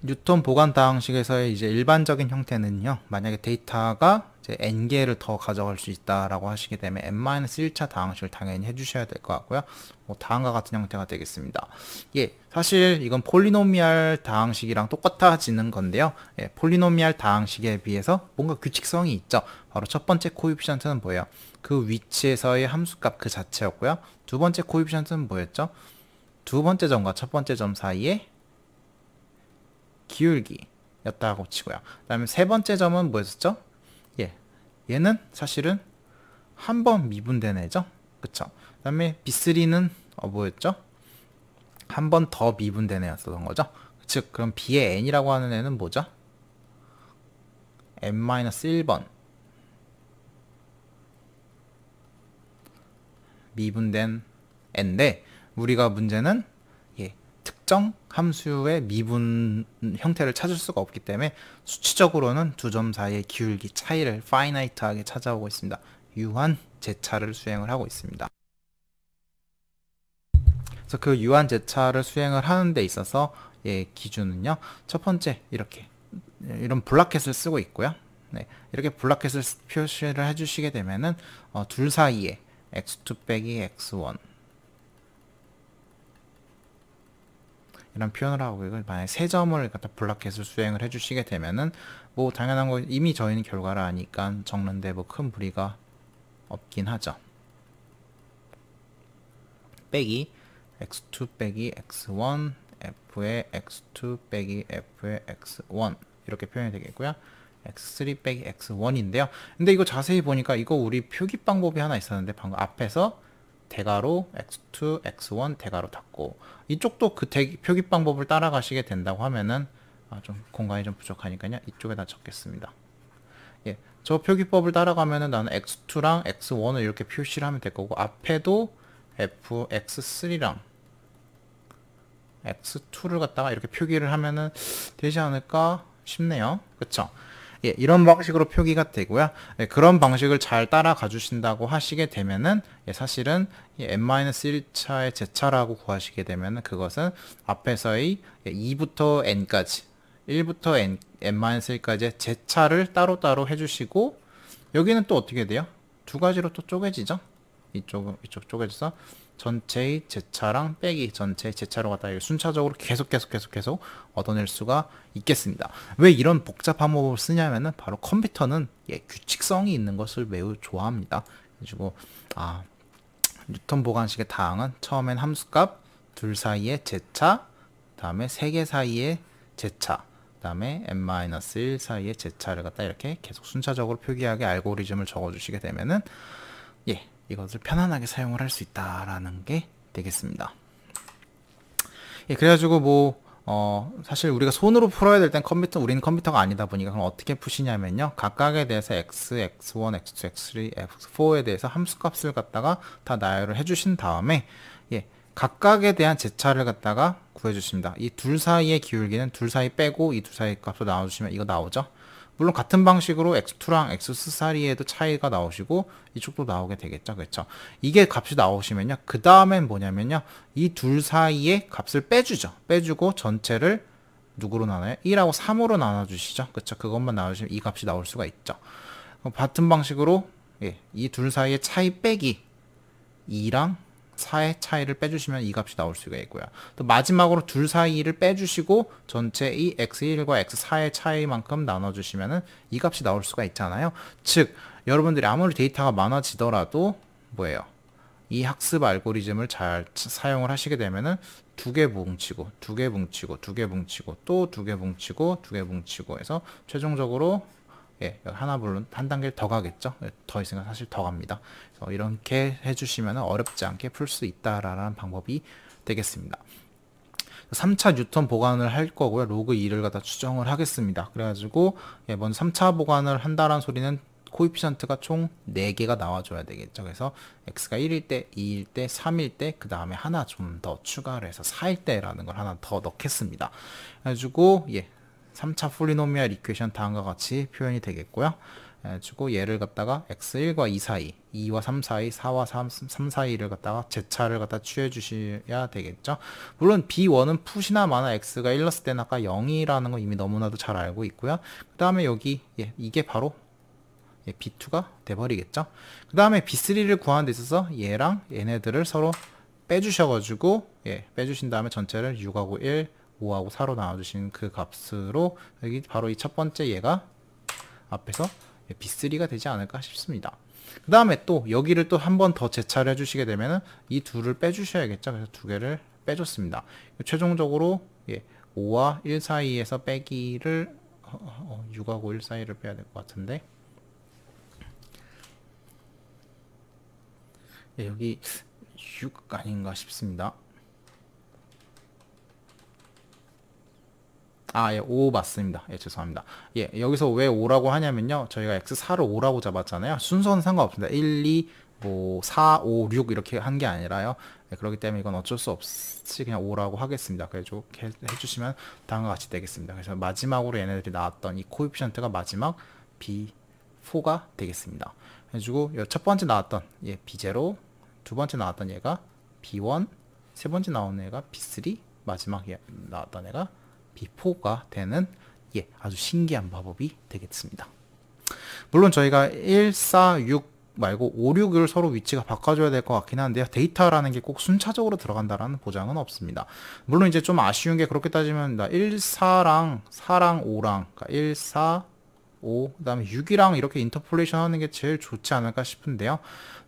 뉴턴 보관 다항식에서의 이제 일반적인 형태는요. 만약에 데이터가 이제 n개를 더 가져갈 수 있다라고 하시게 되면 n-1차 다항식을 당연히 해주셔야 될 것 같고요. 뭐 다음과 같은 형태가 되겠습니다. 예, 사실 이건 폴리노미알 다항식이랑 똑같아지는 건데요. 예, 폴리노미알 다항식에 비해서 뭔가 규칙성이 있죠. 바로 첫 번째 코에피션트는 뭐예요? 그 위치에서의 함수값 그 자체였고요. 두 번째 코에피션트는 뭐였죠? 두 번째 점과 첫 번째 점 사이에 기울기였다고 치고요. 그 다음에 세 번째 점은 뭐였었죠? 예, 얘는 사실은 한 번 미분된 애죠. 그쵸? 그 다음에 B3는 뭐였죠? 한 번 더 미분된 애였던 거죠. 즉 그럼 B의 n이라고 하는 애는 뭐죠? n-1번 미분된 n인데 우리가 문제는 특정 함수의 미분 형태를 찾을 수가 없기 때문에 수치적으로는 두 점 사이의 기울기 차이를 파이나이트하게 찾아오고 있습니다. 유한 제차를 수행을 하고 있습니다. 그래서 그 유한 제차를 수행을 하는 데 있어서 기준은요. 첫 번째 이런 블라켓을 쓰고 있고요. 네, 이렇게 블라켓을 표시를 해주시게 되면은 둘 사이에 x2 빼기 x1 이런 표현을 하고 이걸 만약에 세 점을 갖다 블라켓을 수행을 해주시게 되면은 뭐 당연한 거 이미 저희는 결과를 아니까 적는데 뭐 큰 무리가 없긴 하죠. 빼기 x2 빼기 x1 f의 x2 빼기 f의 x1 이렇게 표현이 되겠고요. x3 빼기 x1인데요. 근데 이거 자세히 보니까 이거 우리 표기 방법이 하나 있었는데 방금 앞에서 대괄호 x2, x1 대괄호 닫고 이쪽도 그 표기 방법을 따라가시게 된다고 하면은 좀 공간이 좀 부족하니까요. 이쪽에다 적겠습니다. 예, 저 표기법을 따라가면은 나는 x2랑 x1을 이렇게 표시를 하면 될 거고 앞에도 f, x3랑 x2를 갖다가 이렇게 표기를 하면은 되지 않을까 싶네요. 그쵸? 예, 이런 방식으로 표기가 되고요. 예, 그런 방식을 잘 따라가 주신다고 하시게 되면은 사실은 n-1차의 제차라고 구하시게 되면은 그것은 앞에서의 2부터 n까지 1부터 n-1까지의 제차를 따로따로 해주시고 여기는 또 어떻게 돼요? 두 가지로 또 쪼개지죠? 이쪽 쪼개져서 전체의 제차랑 빼기 전체의 제차로 갖다 순차적으로 계속 얻어낼 수가 있겠습니다. 왜 이런 복잡한 방법을 쓰냐면은 바로 컴퓨터는 규칙성이 있는 것을 매우 좋아합니다. 그리고 뉴턴 보관식의 다항은 처음엔 함수값 둘 사이의 제차, 다음에 세 개 사이의 제차, 다음에 n-1 사이의 제차를 갖다 이렇게 계속 순차적으로 표기하게 알고리즘을 적어주시게 되면은 이것을 편안하게 사용을 할 수 있다라는 게 되겠습니다. 그래가지고 뭐 사실 우리가 손으로 풀어야 될 땐 우리는 컴퓨터가 아니다 보니까 그럼 어떻게 푸시냐면요. 각각에 대해서 x, x1, x2, x3, x4에 대해서 함수값을 갖다가 다 나열을 해주신 다음에 각각에 대한 제차를 갖다가 구해주십니다. 이 둘 사이의 기울기는 둘 사이 빼고 이 둘 사이 값을 나눠주시면 이거 나오죠. 물론 같은 방식으로 x2랑 x4 사이에도 차이가 나오시고 이쪽도 나오게 되겠죠. 그렇죠? 이게 값이 나오시면요. 그 다음엔 뭐냐면요. 이 둘 사이의 값을 빼주죠. 빼주고 전체를 누구로 나눠요? 1하고 3으로 나눠주시죠. 그렇죠? 그것만 나눠주시면 이 값이 나올 수가 있죠. 같은 방식으로 이 둘 사이의 차이 빼기 2랑 4의 차이를 빼주시면 이 값이 나올 수가 있고요. 또 마지막으로 둘 사이를 빼주시고 전체 이 x1과 x4의 차이만큼 나눠주시면 이 값이 나올 수가 있잖아요. 즉 여러분들이 아무리 데이터가 많아지더라도 뭐예요? 이 학습 알고리즘을 잘 사용을 하시게 되면은 두 개 뭉치고 두 개 뭉치고 두 개 뭉치고 또 두 개 뭉치고 두 개 뭉치고 해서 최종적으로 하나 물론 한 단계를 더 가겠죠. 더 있으면 사실 더 갑니다. 그래서 이렇게 해주시면 어렵지 않게 풀 수 있다라는 방법이 되겠습니다. 3차 뉴턴 보관을 할 거고요. 로그 2를 갖다 추정을 하겠습니다. 그래가지고 먼저 3차 보관을 한다는 소리는 코에피션트가 총 4개가 나와줘야 되겠죠. 그래서 x가 1일 때, 2일 때, 3일 때, 그 다음에 하나 좀 더 추가를 해서 4일 때라는 걸 하나 더 넣겠습니다. 그래가지고 3차 폴리노미얼 이퀘이션 다음과 같이 표현이 되겠고요. 그래가지고 얘를 갖다가 x1과 2 사이, 2와 3 사이, 4와 3 사이를 갖다가 제차를 갖다 취해 주셔야 되겠죠. 물론 B1은 푸시나 마나 x가 1넣었을 때는 아까 0이라는 거 이미 너무나도 잘 알고 있고요. 그 다음에 여기 이게 바로 B2가 돼버리겠죠. 그 다음에 B3를 구하는 데 있어서 얘랑 얘네들을 서로 빼주셔가지고 빼주신 다음에 전체를 6하고 1, 5하고 4로 나눠주신 그 값으로 여기 바로 이 첫 번째 얘가 앞에서 B3가 되지 않을까 싶습니다. 그 다음에 또 여기를 또 한 번 더 재차를 해주시게 되면은 이 둘을 빼주셔야겠죠. 그래서 두 개를 빼줬습니다. 최종적으로 5와 1 사이에서 빼기를 6하고 1 사이를 빼야 될 것 같은데 여기 6 아닌가 싶습니다. 5 맞습니다. 죄송합니다. 여기서 왜 5라고 하냐면요. 저희가 x4를 5라고 잡았잖아요. 순서는 상관없습니다. 1, 2, 4, 5, 6 이렇게 한 게 아니라요. 그렇기 때문에 이건 어쩔 수 없이 그냥 5라고 하겠습니다. 그래서 해주시면 다음과 같이 되겠습니다. 그래서 마지막으로 얘네들이 나왔던 이 코에피션트가 마지막 B4가 되겠습니다. 해주고 첫 번째 나왔던 B0, 두 번째 나왔던 얘가 B1, 세 번째 나온 애가 B3, 마지막 나왔던 애가 B4가 되는 아주 신기한 마법이 되겠습니다. 물론 저희가 1, 4, 6 말고 5, 6을 서로 위치가 바꿔줘야 될 것 같긴 한데요. 데이터라는 게 꼭 순차적으로 들어간다라는 보장은 없습니다. 물론 이제 좀 아쉬운 게 그렇게 따지면 1, 4랑 5랑 그러니까 1, 4, 5, 그 다음에 6이랑 이렇게 인터폴레이션 하는 게 제일 좋지 않을까 싶은데요.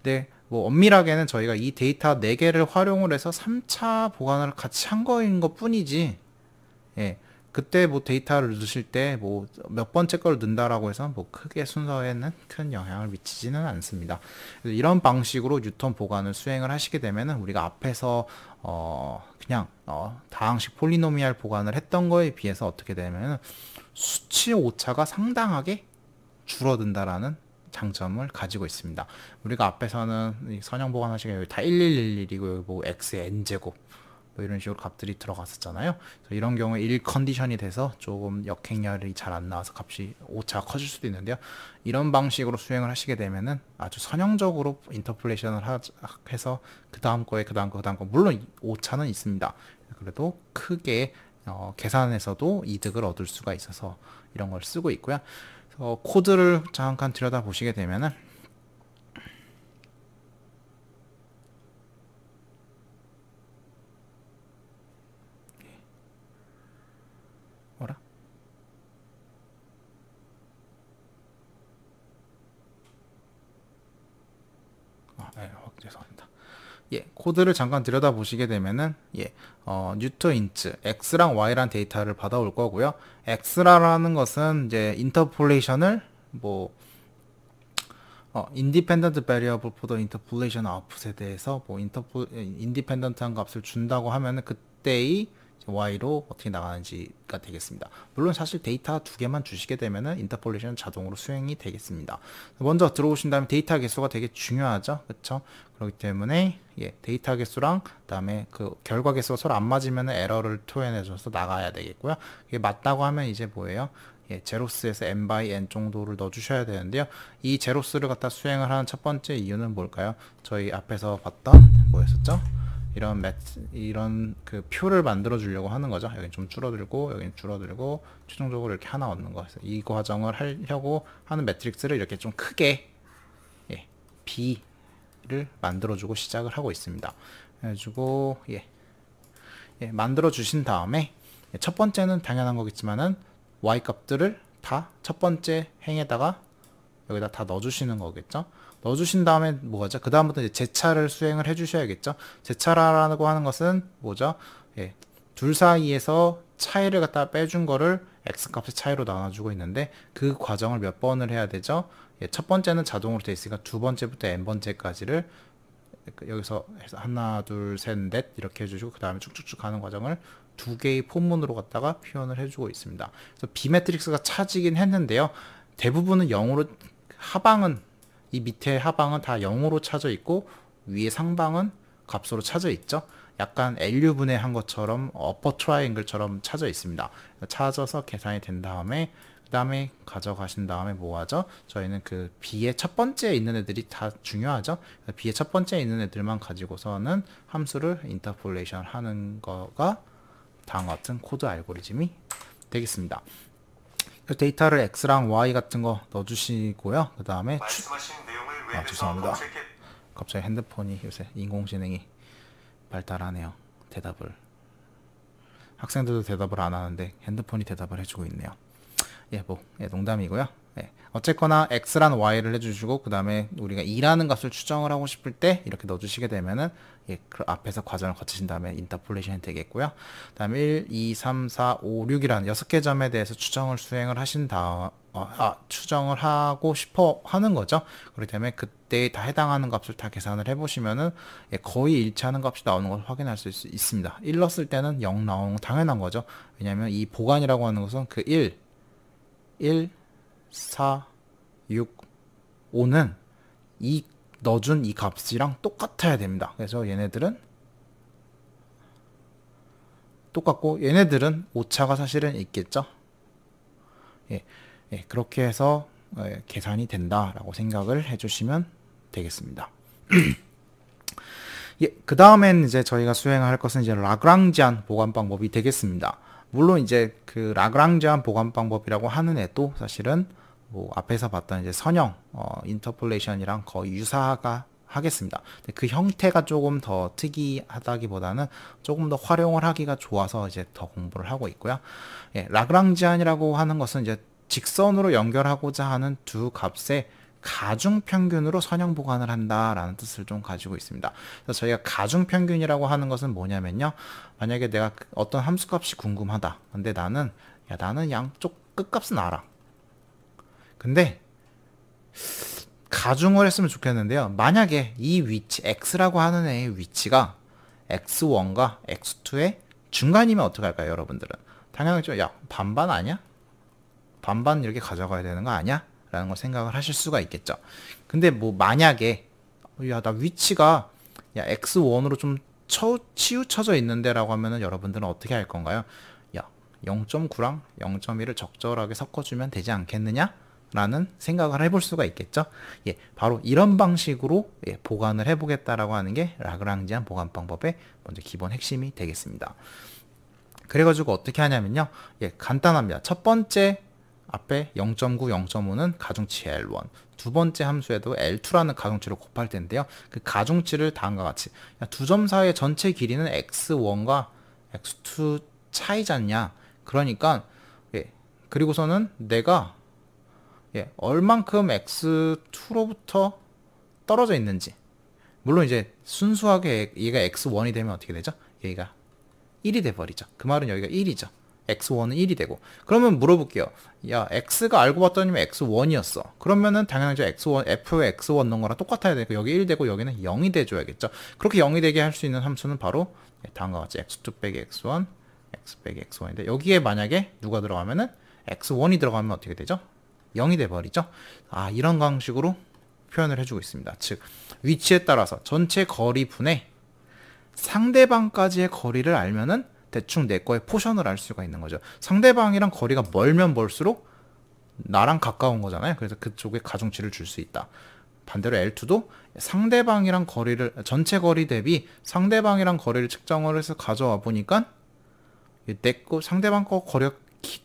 네, 뭐 엄밀하게는 저희가 이 데이터 4개를 활용을 해서 3차 보관을 같이 한 거인 것 뿐이지 그때 뭐 데이터를 넣으실 때 뭐 몇 번째 걸 넣는다라고 해서 뭐 크게 순서에는 큰 영향을 미치지는 않습니다. 이런 방식으로 뉴턴 보관을 수행을 하시게 되면은 우리가 앞에서 그냥 다항식 폴리노미알 보관을 했던 거에 비해서 어떻게 되면은 수치 오차가 상당하게 줄어든다라는 장점을 가지고 있습니다. 우리가 앞에서는 선형 보관하시게 여기 다 1111이고 여기 뭐 x의 n제곱 뭐 이런 식으로 값들이 들어갔었잖아요. 그래서 이런 경우에 1 컨디션이 돼서 조금 역행열이 잘 안 나와서 값이 오차가 커질 수도 있는데요. 이런 방식으로 수행을 하시게 되면은 아주 선형적으로 인터폴레이션을 해서 그 다음 거에 그 다음 거 물론 오차는 있습니다. 그래도 크게 계산에서도 이득을 얻을 수가 있어서 이런 걸 쓰고 있고요. 코드를 잠깐 들여다 보시게 되면은 뭐라? 죄송합니다. 코드를 잠깐 들여다 보시게 되면은 뉴트 인트 x랑 y란 데이터를 받아올 거고요. x라는 것은 이제 인터폴레이션을 뭐 independent variable for the interpolation output에 대해서 뭐 independent한 값을 준다고 하면은 그때의 y로 어떻게 나가는지가 되겠습니다. 물론 사실 데이터 두 개만 주시게 되면은 인터폴레이션 자동으로 수행이 되겠습니다. 먼저 들어오신 다음에 데이터 개수가 되게 중요하죠. 그렇죠? 그렇기 때문에 데이터 개수랑 그다음에 그 결과 개수가 서로 안 맞으면 에러를 토해내줘서 나가야 되겠고요. 이게 맞다고 하면 이제 뭐예요? 제로스에서 n by n 정도를 넣어주셔야 되는데요. 이 제로스를 갖다 수행을 하는 첫 번째 이유는 뭘까요? 저희 앞에서 봤던 뭐였었죠? 이런 그 표를 만들어 주려고 하는 거죠. 여기 좀 줄어들고 여기는 줄어들고 최종적으로 이렇게 하나 얻는 거. 그래서 이 과정을 하려고 하는 매트릭스를 이렇게 좀 크게 B를 만들어 주고 시작을 하고 있습니다. 그래가지고 만들어 주신 다음에 첫 번째는 당연한 거겠지만은 y 값들을 다 첫 번째 행에다가 여기다 다 넣어주시는 거겠죠. 넣어주신 다음에 뭐죠? 그 다음부터 이제 재차를 수행을 해주셔야겠죠. 재차라고 하는 것은 뭐죠? 둘 사이에서 차이를 갖다 빼준 거를 x 값의 차이로 나눠주고 있는데 그 과정을 몇 번을 해야 되죠? 첫 번째는 자동으로 돼 있으니까 두 번째부터 n 번째까지를 여기서 하나, 둘, 셋, 넷 이렇게 해주시고 그 다음에 쭉쭉쭉 가는 과정을 두 개의 폰문으로 갖다가 표현을 해주고 있습니다. 그래서 B 매트릭스가 차지긴 했는데요. 대부분은 0으로 하방은 이 밑에 하방은 다 0으로 차져 있고 위에 상방은 값으로 차져 있죠. 약간 LU분해 한 것처럼 어퍼 트라이앵글처럼 차져 있습니다. 찾아서 계산이 된 다음에 그 다음에 가져가신 다음에 뭐 하죠? 저희는 그 B의 첫 번째에 있는 애들이 다 중요하죠. B의 첫 번째에 있는 애들만 가지고서는 함수를 인터폴레이션 하는 거가 다음과 같은 코드 알고리즘이 되겠습니다. 데이터를 x랑 y 같은 거 넣어주시고요. 그 다음에 말씀하신 내용을 웹에서 죄송합니다. 검색해 갑자기 핸드폰이 요새 인공지능이 발달하네요. 대답을 학생들도 대답을 안 하는데 핸드폰이 대답을 해주고 있네요. 농담이고요. 어쨌거나 x라는 y를 해주시고 그 다음에 우리가 2라는 값을 추정을 하고 싶을 때 이렇게 넣어주시게 되면은 그 앞에서 과정을 거치신 다음에 인터폴레이션이 되겠고요. 그 다음에 1, 2, 3, 4, 5, 6이라는 6개 점에 대해서 추정을 수행을 하신 다음 추정을 하고 싶어 하는 거죠. 그렇기 때문에 그때 다 해당하는 값을 다 계산을 해보시면은 거의 일치하는 값이 나오는 걸 확인할 수 있습니다. 1 넣었을 때는 0 나오는 건 당연한 거죠. 왜냐하면 이 보관이라고 하는 것은 그 1, 4, 6, 5는 이 넣어준 이 값이랑 똑같아야 됩니다. 그래서 얘네들은 똑같고 얘네들은 오차가 사실은 있겠죠. 그렇게 해서 계산이 된다라고 생각을 해주시면 되겠습니다. 그 다음엔 이제 저희가 수행할 것은 이제 라그랑지안 보관 방법이 되겠습니다. 물론 이제 그 라그랑지안 보관 방법이라고 하는 애도 사실은 뭐 앞에서 봤던 이제 선형 인터폴레이션이랑 거의 유사가 하겠습니다. 근데 그 형태가 조금 더 특이하다기보다는 조금 더 활용을 하기가 좋아서 이제 더 공부를 하고 있고요. 라그랑지안이라고 하는 것은 이제 직선으로 연결하고자 하는 두 값의 가중평균으로 선형 보관을 한다라는 뜻을 좀 가지고 있습니다. 그래서 저희가 가중평균이라고 하는 것은 뭐냐면요. 만약에 내가 어떤 함수값이 궁금하다. 근데 나는 양쪽 끝값은 알아. 근데 가중을 했으면 좋겠는데요. 만약에 이 위치 x라고 하는 애의 위치가 x1과 x2의 중간이면 어떻게 할까요, 여러분들은? 당연하죠. 야, 반반 아니야? 반반 이렇게 가져가야 되는 거 아니야? 라는 걸 생각을 하실 수가 있겠죠. 근데 뭐 만약에 나 위치가 x1으로 좀 치우쳐져 있는데 라고 하면은 여러분들은 어떻게 할 건가요? 0.9랑 0.1을 적절하게 섞어주면 되지 않겠느냐? 라는 생각을 해볼 수가 있겠죠. 바로 이런 방식으로 보관을 해보겠다라고 하는 게 라그랑지안 보관 방법의 먼저 기본 핵심이 되겠습니다. 그래가지고 어떻게 하냐면요. 간단합니다. 첫 번째 앞에 0.9, 0.5는 가중치 L1. 두 번째 함수에도 L2라는 가중치를 곱할 텐데요. 그 가중치를 다음과 같이 두 점 사이의 전체 길이는 x1과 x2 차이잖냐. 그러니까 그리고서는 내가 얼만큼 x2로부터 떨어져 있는지. 물론 이제 순수하게 얘가 x1이 되면 어떻게 되죠? 얘가 1이 돼버리죠. 그 말은 여기가 1이죠. x1은 1이 되고. 그러면 물어볼게요. x가 알고 봤더니 x1이었어. 그러면은 당연하죠. f에 x1 넣은 거랑 똑같아야 되고 여기 1 되고 여기는 0이 돼줘야겠죠. 그렇게 0이 되게 할 수 있는 함수는 바로 다음과 같이 x2 빼기 x1, x 빼기 x1인데 여기에 만약에 누가 들어가면은 x1이 들어가면 어떻게 되죠? 0이 돼버리죠. 이런 방식으로 표현을 해주고 있습니다. 즉 위치에 따라서 전체 거리 분의 상대방까지의 거리를 알면은 대충 내 거의 포션을 알 수가 있는 거죠. 상대방이랑 거리가 멀면 멀수록 나랑 가까운 거잖아요. 그래서 그쪽에 가중치를 줄 수 있다. 반대로 L2도 상대방이랑 거리를 전체 거리 대비 상대방이랑 거리를 측정을 해서 가져와 보니까 상대방 거 거리가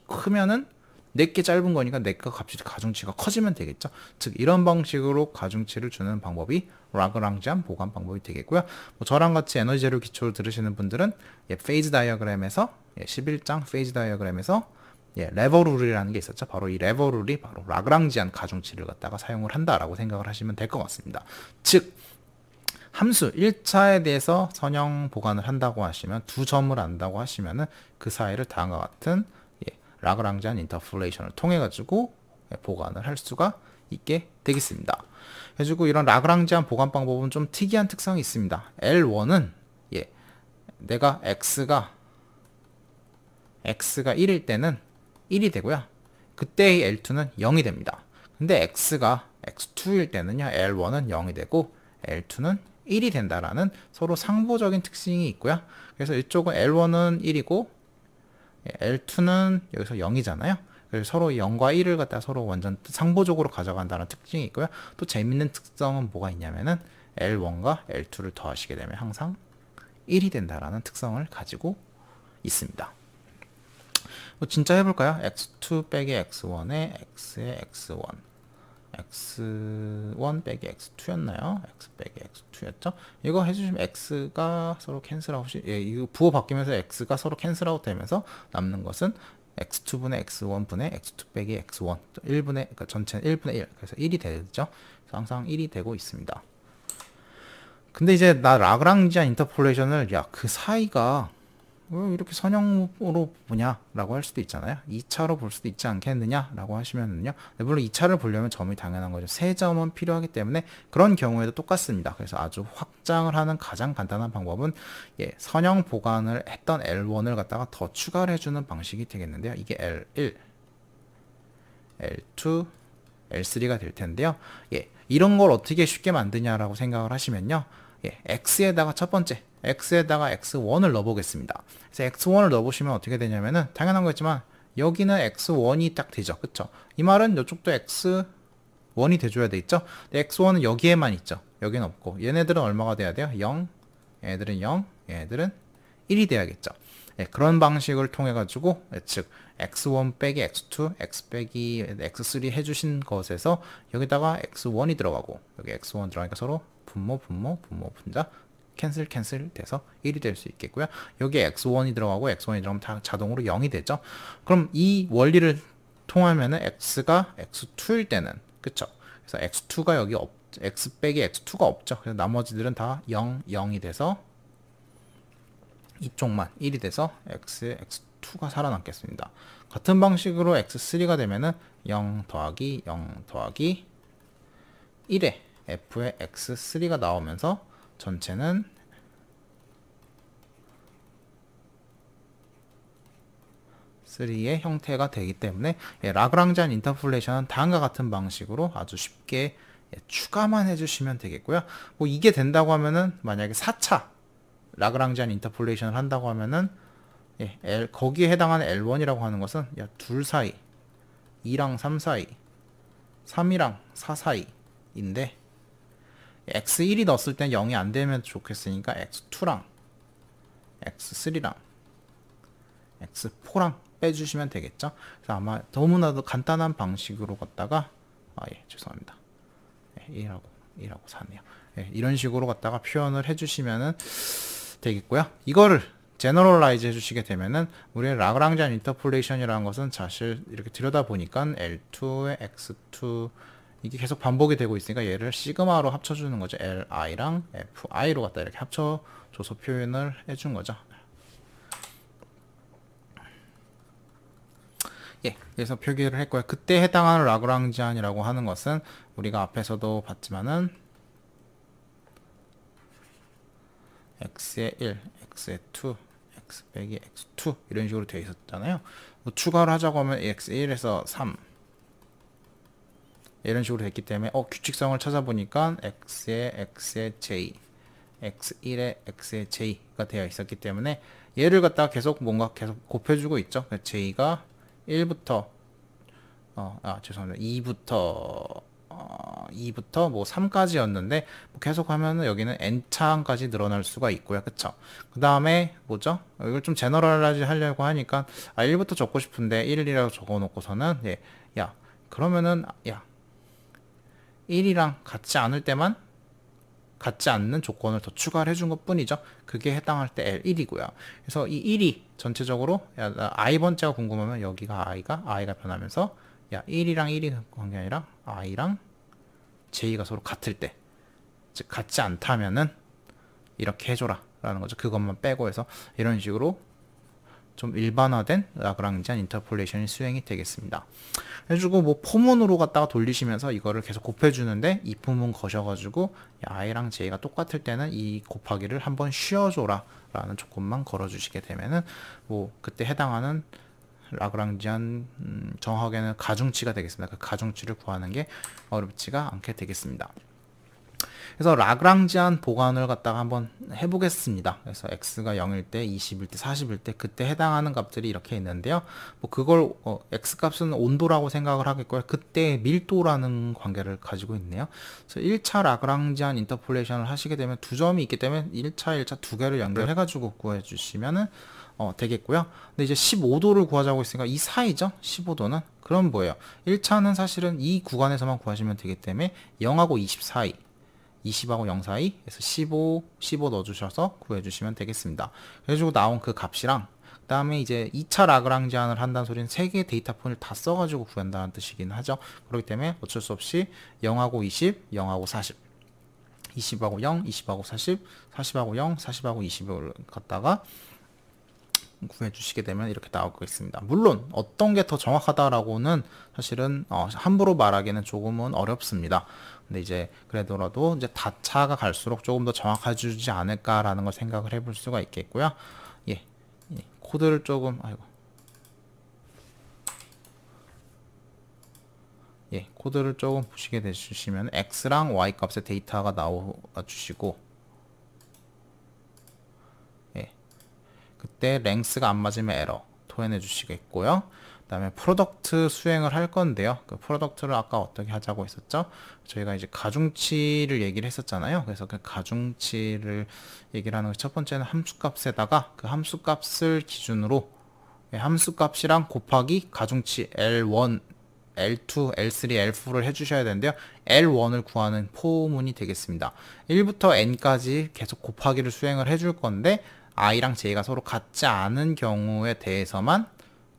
크면은 내게 짧은 거니까 내 거 값이 가중치가 커지면 되겠죠. 즉 이런 방식으로 가중치를 주는 방법이 라그랑지안 보관 방법이 되겠고요. 저랑 같이 에너지 재료 기초를 들으시는 분들은 페이즈 다이어그램에서 11장 페이즈 다이어그램에서 레버 룰이라는 게 있었죠. 바로 이 레버 룰이 바로 라그랑지안 가중치를 갖다가 사용을 한다라고 생각을 하시면 될 것 같습니다. 즉 함수 1차에 대해서 선형 보관을 한다고 하시면 두 점을 안다고 하시면은 그 사이를 다음과 같은 라그랑지안 인터폴레이션을 통해 가지고 보관을 할 수가 있게 되겠습니다. 그래가지고 이런 라그랑지안 보관 방법은 좀 특이한 특성이 있습니다. L1은 내가 x가 1일 때는 1이 되고요. 그때의 L2는 0이 됩니다. 근데 x가 x2일 때는요. L1은 0이 되고 L2는 1이 된다라는 서로 상보적인 특징이 있고요. 그래서 이쪽은 L1은 1이고 L2는 여기서 0이잖아요. 그래서 서로 0과 1을 갖다 서로 완전 상보적으로 가져간다는 특징이 있고요. 또 재밌는 특성은 뭐가 있냐면은 L1과 L2를 더하시게 되면 항상 1이 된다라는 특성을 가지고 있습니다. 진짜 해볼까요? x2 빼기 x1에 x의 x1 x1 빼기 x2였나요? x 빼기 x2였죠? 이거 해주시면 x가 서로 캔슬아웃, 이거 부호 바뀌면서 x가 서로 캔슬아웃 되면서 남는 것은 x2분의 x1분의 x2 빼기 x1 1분의, 그러니까 전체는 1분의 1, 그래서 1이 되죠? 그래서 항상 1이 되고 있습니다. 근데 이제 나 라그랑지안 인터폴레이션을 그 사이가 왜 이렇게 선형으로 보냐 라고 할 수도 있잖아요. 2차로 볼 수도 있지 않겠느냐 라고 하시면은요, 물론 2차를 보려면 점이 당연한 거죠. 3점은 필요하기 때문에 그런 경우에도 똑같습니다. 그래서 아주 확장을 하는 가장 간단한 방법은 선형 보관을 했던 L1을 갖다가 더 추가를 해주는 방식이 되겠는데요. 이게 L1, L2, L3가 될 텐데요. 이런 걸 어떻게 쉽게 만드냐라고 생각을 하시면요, x에다가 첫 번째 x에다가 x1을 넣어보겠습니다. 그래서 x1을 넣어보시면 어떻게 되냐면은, 당연한 거겠지만 여기는 x1이 딱 되죠. 그쵸? 이 말은 이쪽도 x1이 돼줘야 돼 있죠? 근데 x1은 여기에만 있죠. 여기는 없고, 얘네들은 얼마가 돼야 돼요? 0, 얘네들은 0, 얘네들은 1이 돼야겠죠. 그런 방식을 통해 가지고, 즉 x1 빼기 x2, x 빼기 x3 해주신 것에서 여기다가 x1이 들어가고, 여기 x1 들어가니까 서로 분모 분자 캔슬 돼서 1이 될 수 있겠고요. 여기에 x1이 들어가고 x1이 들어가면 다 자동으로 0이 되죠. 그럼 이 원리를 통하면은 x가 x2일 때는, 그쵸? 그래서 x2가 여기 x 빼기 x2가 없죠. 그래서 나머지들은 다 0, 0이 돼서 이쪽만 1이 돼서 x의 x2가 살아남겠습니다. 같은 방식으로 x3가 되면은 0 더하기 0 더하기 1에 f의 x3가 나오면서 전체는 의 형태가 되기 때문에 라그랑지안 인터폴레이션은 다음과 같은 방식으로 아주 쉽게 추가만 해주시면 되겠고요. 뭐 이게 된다고 하면은, 만약에 4차 라그랑지안 인터폴레이션을 한다고 하면은 거기에 해당하는 L1이라고 하는 것은 2 사이, 2랑 3 사이, 3이랑 4 사이인데, x1이 넣었을 땐 0이 안 되면 좋겠으니까 x2랑 x3랑 x4랑 빼주시면 되겠죠. 그래서 아마 너무나도 간단한 방식으로 갖다가, 죄송합니다. 1하고 4네요. 이런 식으로 갖다가 표현을 해주시면 되겠고요. 이거를 제너럴라이즈 해주시게 되면은, 우리의 라그랑지안 인터폴레이션이라는 것은 사실 이렇게 들여다보니까 L2의 x2 이게 계속 반복이 되고 있으니까 얘를 시그마로 합쳐주는 거죠. li랑 fi로 갖다 이렇게 합쳐줘서 표현을 해준 거죠. 그래서 표기를 했고요. 그때 해당하는 라그랑지안이라고 하는 것은 우리가 앞에서도 봤지만은 x의 1, x의 2, x 빼기 x2 이런 식으로 되어 있었잖아요. 뭐 추가를 하자고 하면 x1에서 3 이런 식으로 됐기 때문에 규칙성을 찾아보니까 x의 j, x1의 x의 j가 되어 있었기 때문에 얘를 갖다가 계속 뭔가 계속 곱해주고 있죠. j가 1부터 죄송합니다. 2부터 뭐 3까지였는데 뭐 계속 하면은 여기는 n차까지 늘어날 수가 있고요. 그쵸? 그 다음에 뭐죠? 이걸 좀 제너럴라이즈 하려고 하니까 1부터 적고 싶은데 1이라고 적어 놓고서는 그러면은 1이랑 같지 않을 때만 같지 않는 조건을 더 추가를 해준 것 뿐이죠. 그게 해당할 때 L1이고요. 그래서 이 1이 전체적으로 I 번째가 궁금하면 여기가 I가 변하면서 1이랑 1이 관계 아니라 I랑 J가 서로 같을 때, 즉 같지 않다면은 이렇게 해줘라 라는 거죠. 그것만 빼고 해서 이런 식으로 좀 일반화된 라그랑지안 인터폴레이션이 수행이 되겠습니다. 해주고 뭐 포문으로 갖다가 돌리시면서 이거를 계속 곱해주는데 이 포문 거셔가지고 i랑 j가 똑같을 때는 이 곱하기를 한번 쉬어줘라 라는 조건만 걸어주시게 되면은 뭐 그때 해당하는 라그랑지안 정확하게는 가중치가 되겠습니다. 그 가중치를 구하는 게 어렵지가 않게 되겠습니다. 그래서 라그랑지안 보관을 갖다가 한번 해보겠습니다. 그래서 x가 0일 때, 20일 때, 40일 때 그때 해당하는 값들이 이렇게 있는데요. 뭐 그걸 x 값은 온도라고 생각을 하겠고요. 그때 밀도라는 관계를 가지고 있네요. 그래서 1차 라그랑지안 인터폴레이션을 하시게 되면 두 점이 있기 때문에 1차 두 개를 연결해 가지고 구해 주시면은 되겠고요. 근데 이제 15도를 구하자고 했으니까 이 사이죠. 15도는. 그럼 뭐예요? 1차는 사실은 이 구간에서만 구하시면 되기 때문에 0하고 20 사이, 20하고 0 사이, 그래서 15 넣어주셔서 구해주시면 되겠습니다. 그래가지고 나온 그 값이랑 그 다음에 이제 2차 라그랑지안을 한다는 소리는 3개의 데이터 포인트를 다 써가지고 구한다는 뜻이긴 하죠. 그렇기 때문에 어쩔 수 없이 0하고 20, 0하고 40, 20하고 0, 20하고 40, 40하고 0, 40하고 20을 갖다가 구해주시게 되면 이렇게 나올 거 있습니다. 물론 어떤 게 더 정확하다라고는 사실은 함부로 말하기는 조금은 어렵습니다. 근데 이제 그래도라도 이제 다차가 갈수록 조금 더 정확해지지 않을까라는 걸 생각을 해볼 수가 있겠고요. 예, 코드를 조금 코드를 조금 보시게 되시면 x랑 y 값의 데이터가 나와 주시고, 그때 랭스가 안 맞으면 에러 토해내 주시겠고요. 그 다음에 프로덕트 수행을 할 건데요. 그 프로덕트를 아까 어떻게 하자고 했었죠? 저희가 이제 가중치를 얘기를 했었잖아요. 그래서 그 가중치를 얘기를 하는 첫 번째는 함수값에다가 그 함수값을 기준으로 함수값이랑 곱하기 가중치 L1, L2, L3, L4를 해주셔야 되는데요. L1을 구하는 포문이 되겠습니다. 1부터 n까지 계속 곱하기를 수행을 해줄 건데 i랑 j가 서로 같지 않은 경우에 대해서만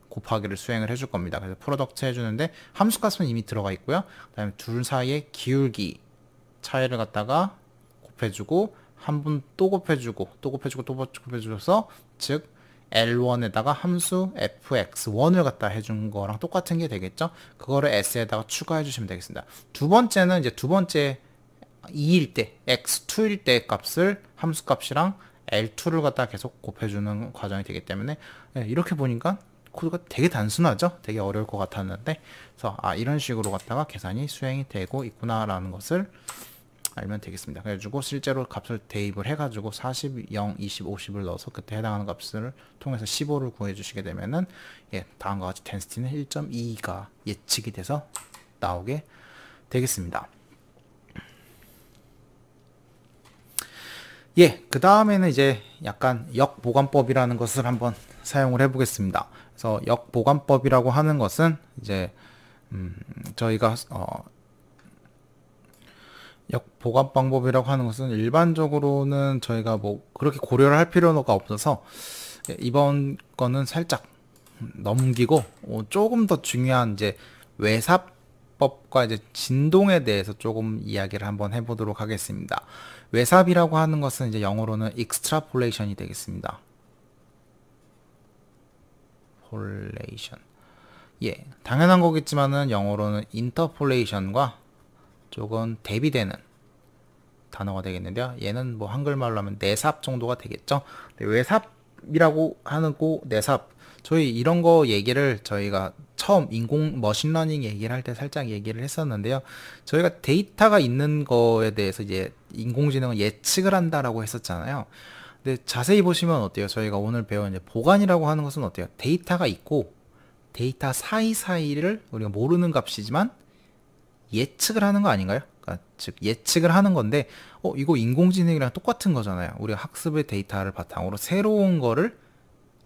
곱하기를 수행을 해줄 겁니다. 그래서 프로덕트 해주는데 함수값은 이미 들어가 있고요. 그 다음에 둘 사이의 기울기 차이를 갖다가 곱해주고 한 번 또 곱해주고 또 곱해주고 또 곱해줘서 즉 L1에다가 함수 fx1을 갖다 해준 거랑 똑같은 게 되겠죠. 그거를 s에다가 추가해 주시면 되겠습니다. 두 번째는 이제 두 번째 2일 때 x2일 때 값을 함수값이랑 L2를 갖다 계속 곱해주는 과정이 되기 때문에 이렇게 보니까 코드가 되게 단순하죠. 되게 어려울 것 같았는데 그래서 이런 식으로 갖다가 계산이 수행이 되고 있구나라는 것을 알면 되겠습니다. 그래가지고 실제로 값을 대입을 해가지고 40, 0, 20, 50을 넣어서 그때 해당하는 값을 통해서 15를 구해주시게 되면은 다음과 같이 density는 1.2가 예측이 돼서 나오게 되겠습니다. 그 다음에는 이제 약간 역보관법이라는 것을 한번 사용을 해보겠습니다. 그래서 역보관법이라고 하는 것은 이제 저희가 역보관 방법이라고 하는 것은 일반적으로는 저희가 뭐 그렇게 고려를 할 필요가 없어서 이번 거는 살짝 넘기고 조금 더 중요한 이제 외삽법과 이제 진동에 대해서 조금 이야기를 한번 해보도록 하겠습니다. 외삽이라고 하는 것은 이제 영어로는 extrapolation이 되겠습니다. 폴레이션. 당연한 거겠지만은 영어로는 interpolation과 조금 대비되는 단어가 되겠는데요. 얘는 뭐 한글말로 하면 내삽 정도가 되겠죠. 외삽이라고 하는 내삽, 저희 이런 거 얘기를 저희가 처음 머신러닝 얘기를 할 때 살짝 얘기를 했었는데요. 저희가 데이터가 있는 거에 대해서 이제 인공지능은 예측을 한다라고 했었잖아요. 근데 자세히 보시면 어때요? 저희가 오늘 배운 이제 보관이라고 하는 것은 어때요? 데이터가 있고 데이터 사이사이를 우리가 모르는 값이지만 예측을 하는 거 아닌가요? 그러니까 즉 예측을 하는 건데 이거 인공지능이랑 똑같은 거잖아요. 우리가 학습의 데이터를 바탕으로 새로운 거를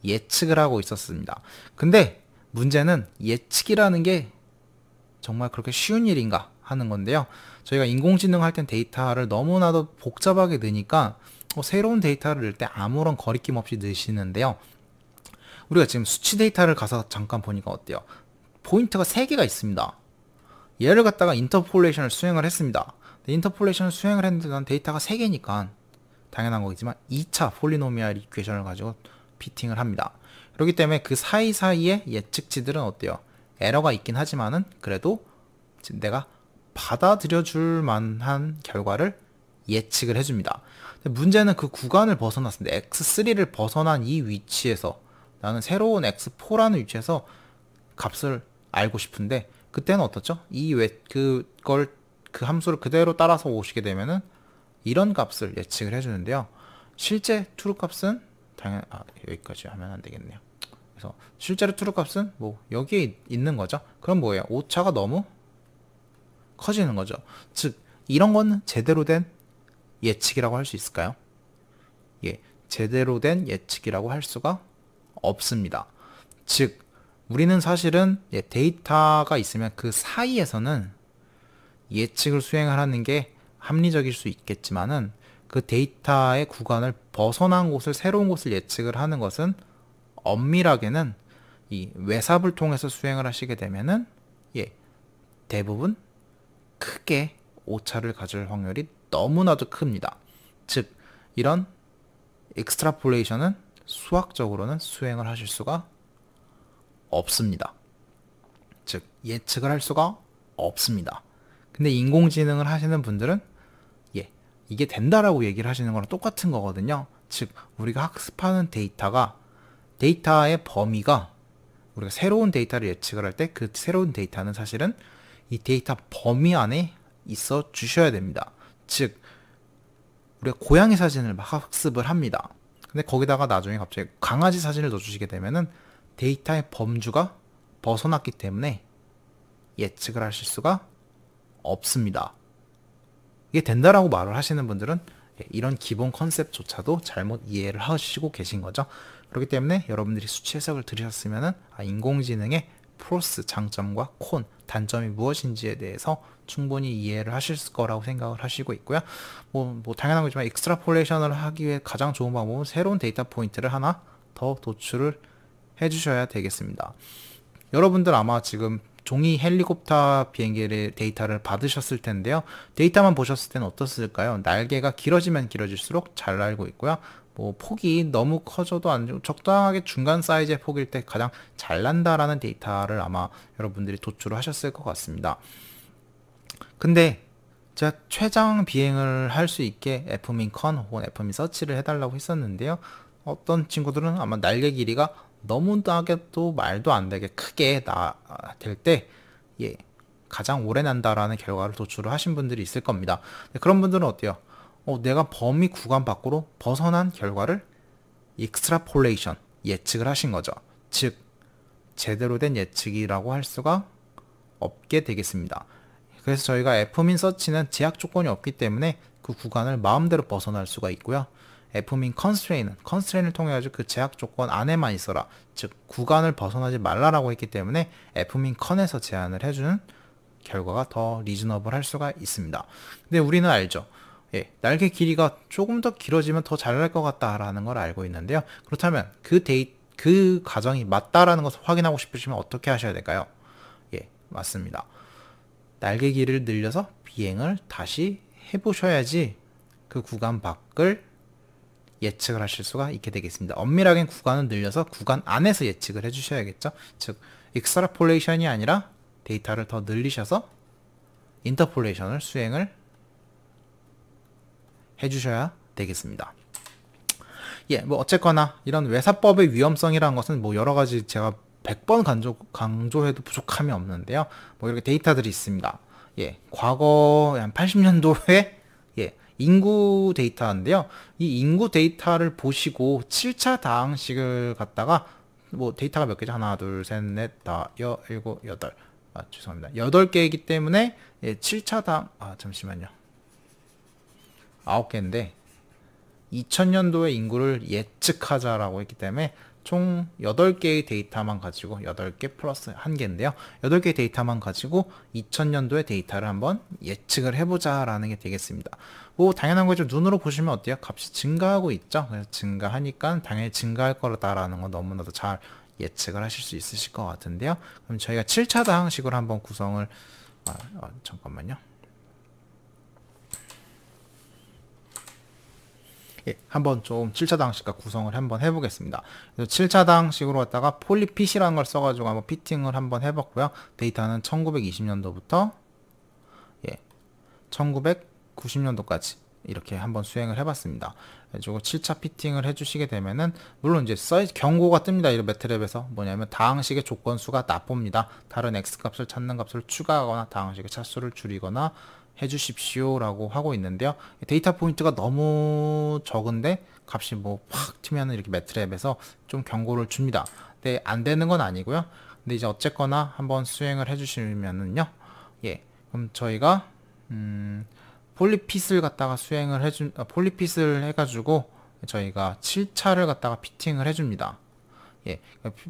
예측을 하고 있었습니다. 근데 문제는 예측이라는 게 정말 그렇게 쉬운 일인가 하는 건데요. 저희가 인공지능 할 땐 데이터를 너무나도 복잡하게 넣으니까 새로운 데이터를 넣을 때 아무런 거리낌 없이 넣으시는데요. 우리가 지금 수치 데이터를 가서 잠깐 보니까 어때요? 포인트가 3개가 있습니다. 얘를 갖다가 인터폴레이션을 수행을 했습니다. 인터폴레이션을 수행을 했는데 난 데이터가 3개니까 당연한 거겠지만 2차 폴리노미얼 이퀘이션을 가지고 피팅을 합니다. 그렇기 때문에 그 사이사이의 예측치들은 어때요? 에러가 있긴 하지만은 그래도 내가 받아들여 줄 만한 결과를 예측을 해줍니다. 근데 문제는 그 구간을 벗어났습니다. x3를 벗어난 이 위치에서 나는 새로운 x4라는 위치에서 값을 알고 싶은데 그때는 어떻죠? 그 함수를 그대로 따라서 오시게 되면은 이런 값을 예측을 해주는데요. 실제 true 값은 여기까지 하면 안 되겠네요. 그래서 실제로 true 값은 뭐 여기에 있는 거죠. 그럼 뭐예요? 오차가 너무 커지는 거죠. 즉 이런 거는 제대로 된 예측이라고 할 수 있을까요? 제대로 된 예측이라고 할 수가 없습니다. 즉 우리는 사실은 데이터가 있으면 그 사이에서는 예측을 수행하는 게 합리적일 수 있겠지만은 그 데이터의 구간을 벗어난 곳을 새로운 곳을 예측을 하는 것은 엄밀하게는 이 외삽을 통해서 수행을 하시게 되면은 대부분 크게 오차를 가질 확률이 너무나도 큽니다. 즉 이런 익스트라폴레이션은 수학적으로는 수행을 하실 수가 없습니다. 즉 예측을 할 수가 없습니다. 근데 인공지능을 하시는 분들은 이게 된다라고 얘기를 하시는 거랑 똑같은 거거든요. 즉 우리가 학습하는 데이터의 범위가 우리가 새로운 데이터를 예측을 할 때 그 새로운 데이터는 사실은 이 데이터 범위 안에 있어 주셔야 됩니다. 즉 우리가 고양이 사진을 막 학습을 합니다. 근데 거기다가 나중에 갑자기 강아지 사진을 넣어주시게 되면은 데이터의 범주가 벗어났기 때문에 예측을 하실 수가 없습니다. 이게 된다라고 말을 하시는 분들은 이런 기본 컨셉조차도 잘못 이해를 하시고 계신 거죠. 그렇기 때문에 여러분들이 수치 해석을 들으셨으면은 인공지능의 프로스 장점과 콘 단점이 무엇인지에 대해서 충분히 이해를 하실 거라고 생각을 하시고 있고요. 뭐 당연한 거지만 익스트라폴레이션을 하기 위해 가장 좋은 방법은 새로운 데이터 포인트를 하나 더 도출을 해주셔야 되겠습니다. 여러분들 아마 지금 종이 헬리콥터 비행기의 데이터를 받으셨을 텐데요. 데이터만 보셨을 때는 어떻을까요? 날개가 길어지면 길어질수록 잘 알고 있고요. 뭐 폭이 너무 커져도 안 좋고 적당하게 중간 사이즈의 폭일 때 가장 잘 난다라는 데이터를 아마 여러분들이 도출을 하셨을 것 같습니다. 근데 제가 최장 비행을 할 수 있게 fmin con 혹은 fmin 서치를 해달라고 했었는데요. 어떤 친구들은 아마 날개 길이가 너무나게도 말도 안 되게 크게 될 때 가장 오래 난다라는 결과를 도출을 하신 분들이 있을 겁니다. 그런 분들은 어때요? 내가 범위 구간 밖으로 벗어난 결과를 익스트라폴레이션 예측을 하신 거죠. 즉 제대로 된 예측이라고 할 수가 없게 되겠습니다. 그래서 저희가 fmin 서치는 제약 조건이 없기 때문에 그 구간을 마음대로 벗어날 수가 있고요. fmin constraint을 통해 가지고 그 제약 조건 안에만 있어라, 즉 구간을 벗어나지 말라라고 했기 때문에 fmin con에서 제한을 해주는 결과가 더 리즈너블 할 수가 있습니다. 근데 우리는 알죠. 날개 길이가 조금 더 길어지면 더 잘 날 것 같다라는 걸 알고 있는데요. 그렇다면 그 가정이 맞다라는 것을 확인하고 싶으시면 어떻게 하셔야 될까요? 맞습니다. 날개 길이를 늘려서 비행을 다시 해보셔야지 그 구간 밖을 예측을 하실 수가 있게 되겠습니다. 엄밀하게는 구간을 늘려서 구간 안에서 예측을 해주셔야겠죠. 즉 익스트라폴레이션이 아니라 데이터를 더 늘리셔서 인터폴레이션을 수행을 해주셔야 되겠습니다. 뭐 어쨌거나 이런 외사법의 위험성이라는 것은 뭐 여러 가지 제가 100번 강조해도 부족함이 없는데요. 뭐 이렇게 데이터들이 있습니다. 과거 한 80년도에 인구 데이터인데요. 이 인구 데이터를 보시고 7차 다항식을 갖다가 뭐 데이터가 몇 개죠? 하나, 둘, 셋, 넷, 다, 일곱, 여덟. 죄송합니다. 8개이기 때문에 7차 다항, 잠시만요. 9개인데 2000년도의 인구를 예측하자라고 했기 때문에 총 8개의 데이터만 가지고 8개 플러스 1개인데요. 8개의 데이터만 가지고 2000년도의 데이터를 한번 예측을 해보자 라는 게 되겠습니다. 뭐 당연한 거죠. 눈으로 보시면 어때요? 값이 증가하고 있죠. 그래서 증가하니까 당연히 증가할 거다라는 건 너무나도 잘 예측을 하실 수 있으실 것 같은데요. 그럼 저희가 7차 다항식으로 한번 구성을 잠깐만요. 한번 좀 7차 다항식과 구성을 한번 해보겠습니다. 그래서 7차 다항식으로 갖다가 폴리핏이라는 걸 써가지고 한번 피팅을 한번 해봤고요. 데이터는 1920년도부터 1990년도까지 이렇게 한번 수행을 해봤습니다. 그래가지고 7차 피팅을 해주시게 되면은 물론 이제 경고가 뜹니다. 이런 매트랩에서 뭐냐면 다항식의 조건수가 나쁩니다. 다른 x 값을 찾는 값을 추가하거나 다항식의 차수를 줄이거나 해주십시오 라고 하고 있는데요. 데이터 포인트가 너무 적은데 값이 뭐 확 튀면 이렇게 매트랩에서 좀 경고를 줍니다. 근데 안 되는 건 아니고요. 근데 이제 어쨌거나 한번 수행을 해주시면은요. 그럼 저희가 폴리핏을 갖다가 폴리핏을 해가지고 저희가 7차를 갖다가 피팅을 해줍니다. 예,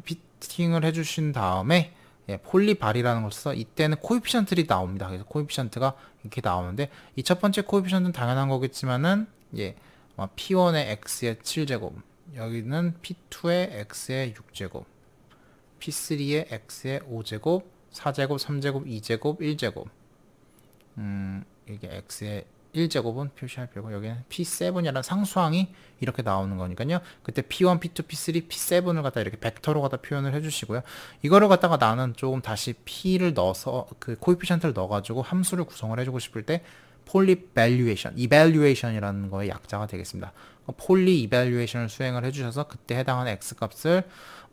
피팅을 해주신 다음에 예, 폴리발이라는 걸 써서 이때는 코에피션트들이 나옵니다. 그래서 코에피션트가 이렇게 나오는데 이 첫 번째 코에피션트는 당연한 거겠지만은 예, P1의 x의 7제곱, 여기는 P2의 x의 6제곱, P3의 x의 5제곱, 4제곱, 3제곱, 2제곱, 1제곱. 이게 x의 1제곱은 표시할 필요고 여기는 P7이라는 상수항이 이렇게 나오는 거니까요. 그때 P1, P2, P3, P7을 갖다 이렇게 벡터로 갖다 표현을 해주시고요. 이거를 갖다가 나는 조금 다시 P를 넣어서 그 코에피션트를 넣어가지고 함수를 구성을 해주고 싶을 때 폴리 밸류에이션, 이밸류에이션이라는 거의 약자가 되겠습니다. 폴리 이밸류에이션을 수행을 해주셔서 그때 해당하는 x 값을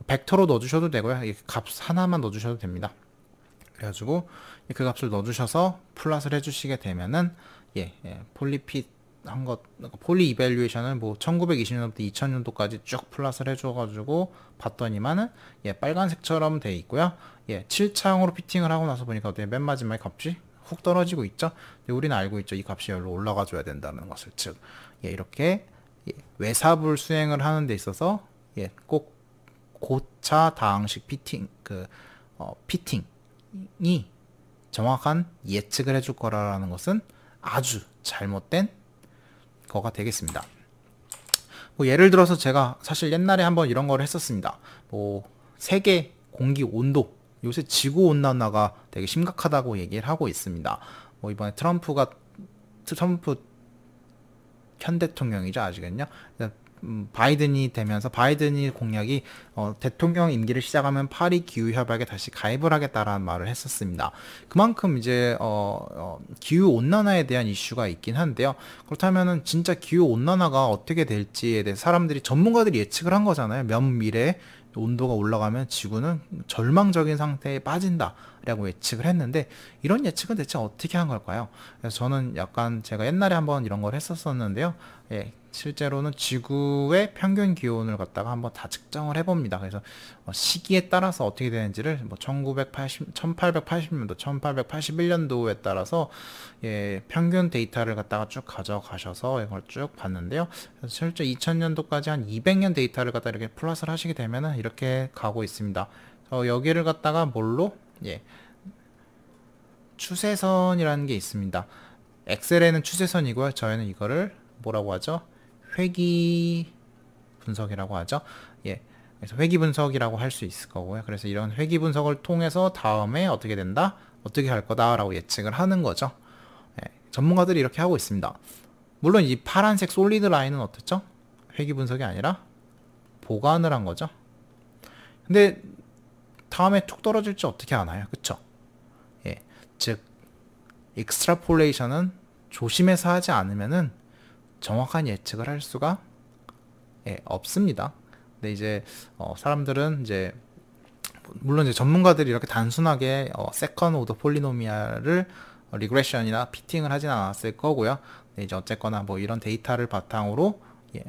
벡터로 넣어주셔도 되고요. 이 값 하나만 넣어주셔도 됩니다. 그래가지고 그 값을 넣어주셔서 플러스를 해주시게 되면은 폴리핏 한 것, 폴리 이밸류에이션을 뭐 1920년부터 2000년도까지 쭉 플러스를 해줘가지고 봤더니만은 빨간색처럼 돼 있고요. 7차형으로 피팅을 하고 나서 보니까 어떻게 맨 마지막에 값이 훅 떨어지고 있죠. 근데 우리는 알고 있죠. 이 값이 여기로 올라가 줘야 된다는 것을. 즉 이렇게 외삽을 수행을 하는 데 있어서 꼭 고차 다항식 피팅 피팅이 정확한 예측을 해줄 거라는 것은 아주 잘못된 거가 되겠습니다. 뭐 예를 들어서 제가 사실 옛날에 한번 이런 걸 했었습니다. 뭐 세계 공기 온도, 요새 지구 온난화가 되게 심각하다고 얘기를 하고 있습니다. 뭐 이번에 트럼프 현 대통령이죠, 아시겠냐? 바이든이 되면서 바이든이 공약이 대통령 임기를 시작하면 파리 기후 협약에 다시 가입을 하겠다라는 말을 했었습니다. 그만큼 이제 기후 온난화에 대한 이슈가 있긴 한데요. 그렇다면은 진짜 기후 온난화가 어떻게 될지에 대해 사람들이 전문가들이 예측을 한 거잖아요. 면 미래에 온도가 올라가면 지구는 절망적인 상태에 빠진다 라고 예측을 했는데 이런 예측은 대체 어떻게 한 걸까요? 그래서 저는 약간 제가 옛날에 한번 이런 걸 했었었는데요. 실제로는 지구의 평균 기온을 갖다가 한번 다 측정을 해봅니다. 그래서 시기에 따라서 어떻게 되는지를 뭐 1880년도, 1881년도에 따라서 평균 데이터를 갖다가 쭉 가져가셔서 이걸 쭉 봤는데요. 그래서 실제 2000년도까지 한 200년 데이터를 갖다 이렇게 플러스를 하시게 되면은 이렇게 가고 있습니다. 여기를 갖다가 뭘로? 추세선이라는 게 있습니다. 엑셀에는 추세선이고요. 저희는 이거를 뭐라고 하죠? 회귀 분석이라고 하죠. 그래서 회귀 분석이라고 할 수 있을 거고요. 그래서 이런 회귀 분석을 통해서 다음에 어떻게 된다? 어떻게 할 거다라고 예측을 하는 거죠. 전문가들이 이렇게 하고 있습니다. 물론 이 파란색 솔리드 라인은 어떻죠? 회귀 분석이 아니라 보관을 한 거죠. 근데 다음에 툭 떨어질지 어떻게 아나요? 그쵸? 즉 익스트라폴레이션은 조심해서 하지 않으면은 정확한 예측을 할 수가 없습니다. 근데 이제 사람들은 이제 물론 이제 전문가들이 이렇게 단순하게 세컨 오더 폴리노미알을 리그레션이나 피팅을 하진 않았을 거고요. 근데 이제 어쨌거나 뭐 이런 데이터를 바탕으로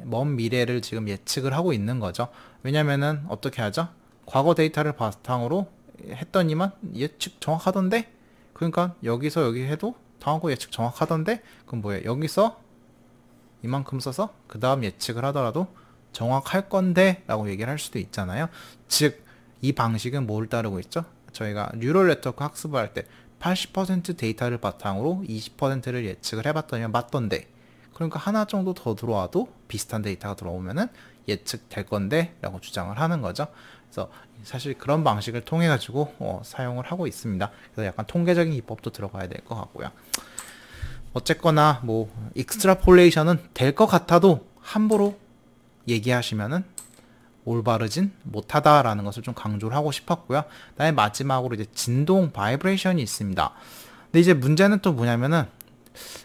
먼 미래를 지금 예측을 하고 있는 거죠. 왜냐면은 어떻게 하죠? 과거 데이터를 바탕으로 했더니만 예측 정확하던데? 그러니까 여기서 여기 해도 다음 거 예측 정확하던데? 그럼 뭐예요? 여기서 이만큼 써서 그 다음 예측을 하더라도 정확할 건데 라고 얘기를 할 수도 있잖아요. 즉 이 방식은 뭘 따르고 있죠? 저희가 뉴럴 네트워크 학습을 할 때 80% 데이터를 바탕으로 20%를 예측을 해봤더니 맞던데, 그러니까 하나 정도 더 들어와도 비슷한 데이터가 들어오면은 예측될 건데 라고 주장을 하는 거죠. 그래서 사실 그런 방식을 통해 가지고 사용을 하고 있습니다. 그래서 약간 통계적인 기법도 들어가야 될 것 같고요. 어쨌거나 뭐 익스트라폴레이션은 될 것 같아도 함부로 얘기하시면은 올바르진 못하다라는 것을 좀 강조를 하고 싶었고요. 그다음에 마지막으로 이제 진동 바이브레이션이 있습니다. 근데 이제 문제는 또 뭐냐면은,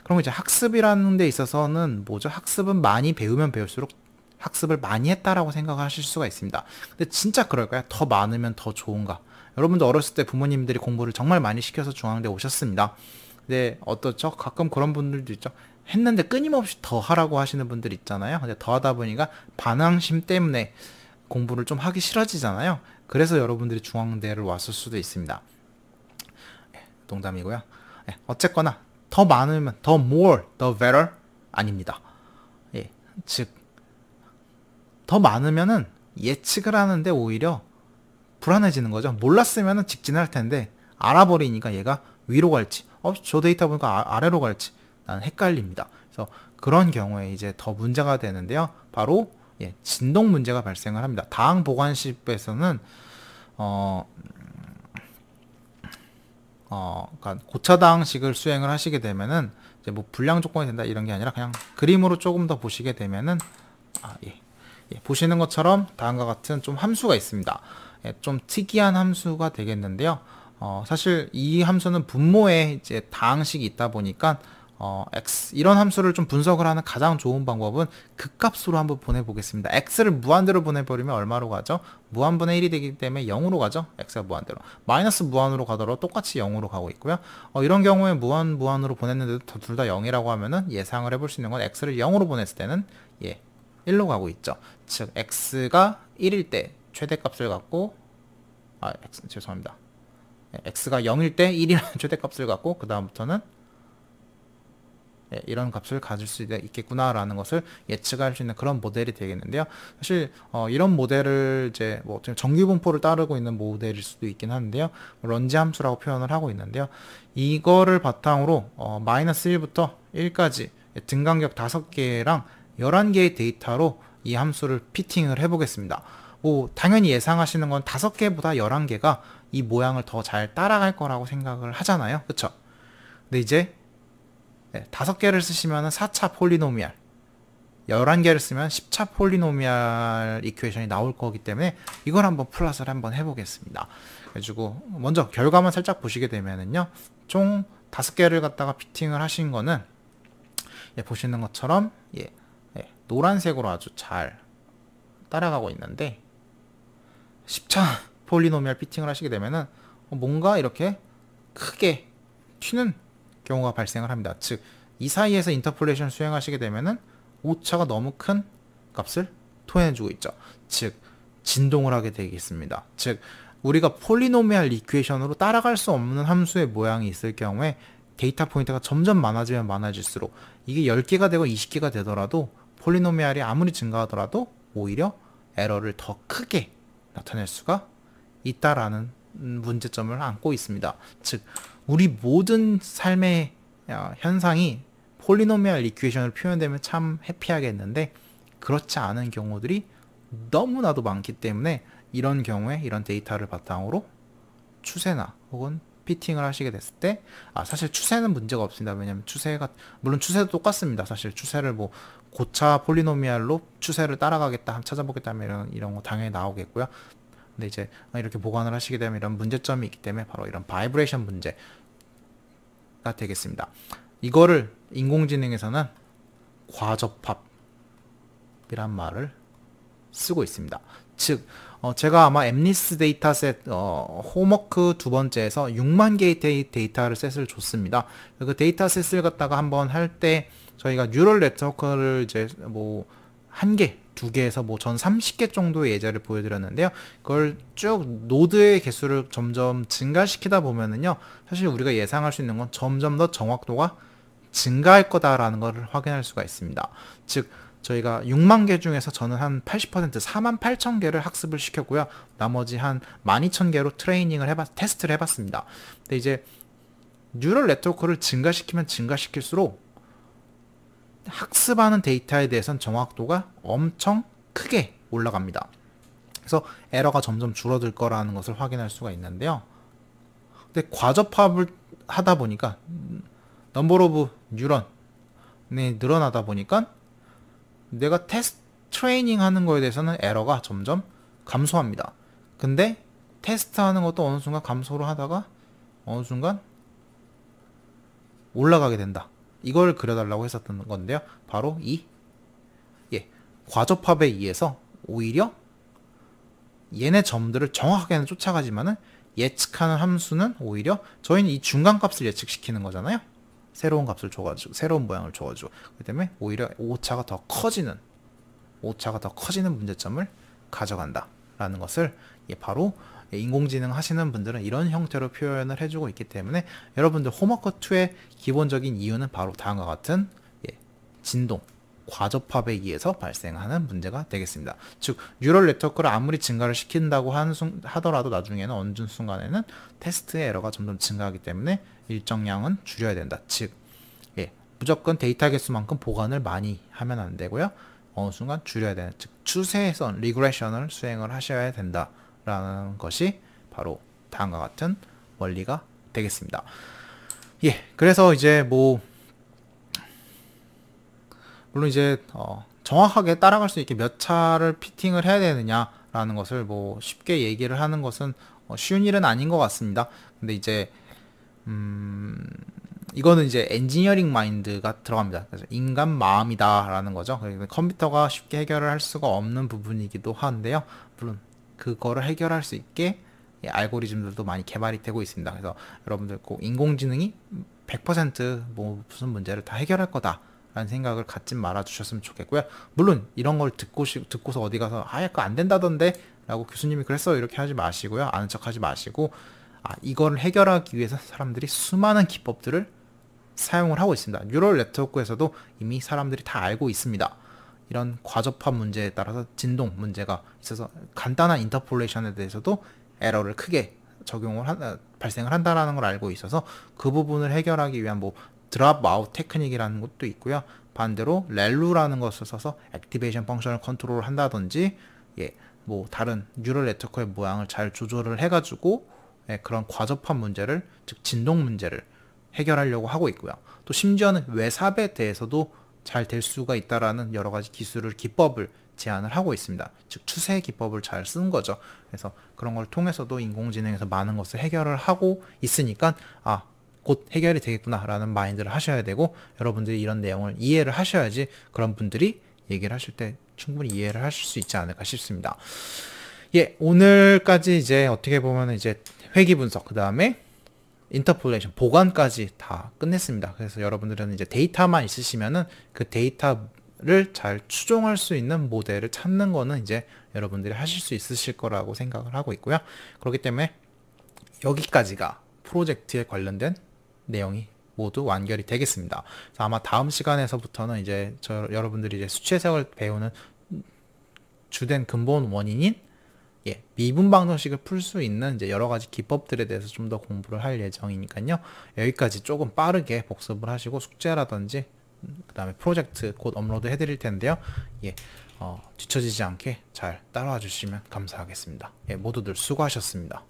그럼 이제 학습이라는 데 있어서는 뭐죠? 학습은 많이 배우면 배울수록 학습을 많이 했다라고 생각하실 수가 있습니다. 근데 진짜 그럴까요? 더 많으면 더 좋은가? 여러분도 어렸을 때 부모님들이 공부를 정말 많이 시켜서 중앙대 오셨습니다. 근데 어떻죠? 가끔 그런 분들도 있죠. 했는데 끊임없이 더 하라고 하시는 분들 있잖아요. 근데 더 하다 보니까 반항심 때문에 공부를 좀 하기 싫어지잖아요. 그래서 여러분들이 중앙대를 왔을 수도 있습니다. 농담이고요. 어쨌거나 더 많으면 더 more, the better 아닙니다. 즉 더 많으면은 예측을 하는데 오히려 불안해지는 거죠. 몰랐으면 직진을 할 텐데 알아버리니까 얘가 위로 갈지 저 데이터 보니까 아래로 갈지 나는 헷갈립니다. 그래서 그런 경우에 이제 더 문제가 되는데요. 바로 진동 문제가 발생을 합니다. 다항 보관식에서는 그러니까 고차다항식을 수행을 하시게 되면은 이제 뭐 불량 조건이 된다 이런 게 아니라 그냥 그림으로 조금 더 보시게 되면은 보시는 것처럼 다음과 같은 좀 함수가 있습니다. 좀 특이한 함수가 되겠는데요. 사실 이 함수는 분모에 이제 다항식이 있다 보니까 x 이런 함수를 좀 분석을 하는 가장 좋은 방법은 극값으로 한번 보내보겠습니다. x를 무한대로 보내버리면 얼마로 가죠? 무한분의 1이 되기 때문에 0으로 가죠. x가 무한대로. 마이너스 무한으로 가더라도 똑같이 0으로 가고 있고요. 이런 경우에 무한으로 보냈는데도 둘 다 0이라고 하면은 예상을 해볼 수 있는 건 x를 0으로 보냈을 때는 1로 가고 있죠. 즉 x가 1일 때 최대값을 갖고 죄송합니다. x가 0일 때 1이라는 최대값을 갖고 그 다음부터는 이런 값을 가질 수 있겠구나라는 것을 예측할 수 있는 그런 모델이 되겠는데요. 사실 이런 모델을 이제 뭐 정규분포를 따르고 있는 모델일 수도 있긴 한데요. 런지 함수라고 표현을 하고 있는데요. 이거를 바탕으로 마이너스 1부터 1까지 등간격 5개랑 11개의 데이터로 이 함수를 피팅을 해보겠습니다. 뭐 당연히 예상하시는 건 5개보다 11개가 이 모양을 더 잘 따라갈 거라고 생각을 하잖아요. 그쵸? 근데 이제 5개를 쓰시면 4차 폴리노미알, 11개를 쓰면 10차 폴리노미알 이퀘이션이 나올 거기 때문에 이걸 한번 플러스를 한번 해보겠습니다. 그래가지고 먼저 결과만 살짝 보시게 되면은요, 총 5개를 갖다가 피팅을 하신 거는 보시는 것처럼 노란색으로 아주 잘 따라가고 있는데 10차 폴리노미알 피팅을 하시게 되면은 뭔가 이렇게 크게 튀는 경우가 발생을 합니다. 즉, 이 사이에서 인터폴레이션 수행하시게 되면은 오차가 너무 큰 값을 토해내주고 있죠. 즉, 진동을 하게 되겠습니다. 즉, 우리가 폴리노미알 이퀘이션으로 따라갈 수 없는 함수의 모양이 있을 경우에 데이터 포인트가 점점 많아지면 많아질수록 이게 10개가 되고 20개가 되더라도 폴리노미알이 아무리 증가하더라도 오히려 에러를 더 크게 나타낼 수가 있다라는 문제점을 안고 있습니다. 즉, 우리 모든 삶의 현상이 폴리노미알 이퀘이션으로 표현되면 참 해피하겠는데 그렇지 않은 경우들이 너무나도 많기 때문에 이런 경우에 이런 데이터를 바탕으로 추세나 혹은 피팅을 하시게 됐을 때 사실 추세는 문제가 없습니다. 왜냐면 물론 추세도 똑같습니다. 사실 추세를 뭐 고차 폴리노미알로 추세를 따라가겠다, 찾아보겠다 하면 이런 거 당연히 나오겠고요. 근데 이제 이렇게 보관을 하시게 되면 이런 문제점이 있기 때문에 바로 이런 바이브레이션 문제가 되겠습니다. 이거를 인공지능에서는 과접합이란 말을 쓰고 있습니다. 즉, 제가 아마 엠리스 데이터셋 홈워크 2번째에서 6만 개의 데이터를 셋을 줬습니다. 그 데이터셋을 갖다가 한번 할 때 저희가 뉴럴 네트워크를 이제 뭐 1개, 2개에서 뭐 전 30개 정도의 예제를 보여드렸는데요. 그걸 쭉 노드의 개수를 점점 증가시키다 보면은요, 사실 우리가 예상할 수 있는 건 점점 더 정확도가 증가할 거다라는 것을 확인할 수가 있습니다. 즉, 저희가 6만 개 중에서 저는 한 80% 4만 8천 개를 학습을 시켰고요. 나머지 한 12,000개로 테스트를 해봤습니다. 근데 이제 뉴럴 네트워크를 증가시키면 증가시킬수록 학습하는 데이터에 대해서는 정확도가 엄청 크게 올라갑니다. 그래서 에러가 점점 줄어들 거라는 것을 확인할 수가 있는데요. 근데 과접합을 하다 보니까 넘버 오브 뉴런이 늘어나다 보니까 내가 트레이닝 하는 거에 대해서는 에러가 점점 감소합니다. 근데 테스트 하는 것도 어느 순간 감소를 하다가 어느 순간 올라가게 된다. 이걸 그려달라고 했었던 건데요. 바로 과접합에 의해서 오히려 얘네 점들을 정확하게는 쫓아가지만은 예측하는 함수는 오히려 저희는 이 중간값을 예측시키는 거잖아요. 새로운 값을 줘가지고 새로운 모양을 줘가지고 그렇기 때문에 오히려 오차가 더 커지는 문제점을 가져간다라는 것을 바로 인공지능 하시는 분들은 이런 형태로 표현을 해주고 있기 때문에 여러분들 홈워크 2의 기본적인 이유는 바로 다음과 같은 진동 과접합에 의해서 발생하는 문제가 되겠습니다. 즉 뉴럴 네트워크를 아무리 증가를 시킨다고 하더라도 나중에는 어느 순간에는 테스트의 에러가 점점 증가하기 때문에 일정량은 줄여야 된다. 즉 무조건 데이터 개수만큼 보관을 많이 하면 안 되고요. 어느 순간 줄여야 되는, 즉 추세선 리그레션을 수행을 하셔야 된다라는 것이 바로 다음과 같은 원리가 되겠습니다. 그래서 이제 물론 이제 정확하게 따라갈 수 있게 몇 차를 피팅을 해야 되느냐라는 것을 쉽게 얘기를 하는 것은 쉬운 일은 아닌 것 같습니다. 근데 이제 이거는 이제 엔지니어링 마인드가 들어갑니다. 그래서 인간 마음이다라는 거죠. 컴퓨터가 쉽게 해결을 할 수가 없는 부분이기도 한데요. 물론 그거를 해결할 수 있게 알고리즘들도 많이 개발이 되고 있습니다. 그래서 여러분들 꼭 인공지능이 100% 무슨 문제를 다 해결할 거다라는 생각을 갖지 말아 주셨으면 좋겠고요. 물론 이런 걸 듣고서 어디 가서 그거 안 된다던데 라고 교수님이 그랬어요 이렇게 하지 마시고요. 아는 척 하지 마시고 이걸 해결하기 위해서 사람들이 수많은 기법들을 사용을 하고 있습니다. 뉴럴 네트워크에서도 이미 사람들이 다 알고 있습니다. 이런 과접합 문제에 따라서 진동 문제가 있어서 간단한 인터폴레이션에 대해서도 에러를 크게 발생을 한다는 걸 알고 있어서 그 부분을 해결하기 위한 드랍 아웃 테크닉이라는 것도 있고요. 반대로 렐루라는 것을 써서 액티베이션 펑션을 컨트롤 한다든지 다른 뉴럴 네트워크의 모양을 잘 조절을 해가지고 그런 과접합 문제를, 즉 진동 문제를 해결하려고 하고 있고요. 또 심지어는 외삽에 대해서도 잘 될 수가 있다라는 여러 가지 기법을 제안을 하고 있습니다. 즉 추세 기법을 잘 쓰는 거죠. 그래서 그런 걸 통해서도 인공지능에서 많은 것을 해결을 하고 있으니까 곧 해결이 되겠구나라는 마인드를 하셔야 되고, 여러분들이 이런 내용을 이해를 하셔야지 그런 분들이 얘기를 하실 때 충분히 이해를 하실 수 있지 않을까 싶습니다. 오늘까지 이제 어떻게 보면 이제 회귀 분석, 그 다음에 인터폴레이션, 보관까지 다 끝냈습니다. 그래서 여러분들은 이제 데이터만 있으시면은 그 데이터를 잘 추종할 수 있는 모델을 찾는 거는 이제 여러분들이 하실 수 있으실 거라고 생각을 하고 있고요. 그렇기 때문에 여기까지가 프로젝트에 관련된 내용이 모두 완결이 되겠습니다. 그래서 아마 다음 시간에서부터는 이제 여러분들이 이제 수치 해석을 배우는 주된 근본 원인인 미분 방정식을 풀 수 있는 이제 여러 가지 기법들에 대해서 좀 더 공부를 할 예정이니까요. 여기까지 조금 빠르게 복습을 하시고 숙제라든지 그 다음에 프로젝트 곧 업로드 해드릴 텐데요. 뒤처지지 않게 잘 따라와 주시면 감사하겠습니다. 모두들 수고하셨습니다.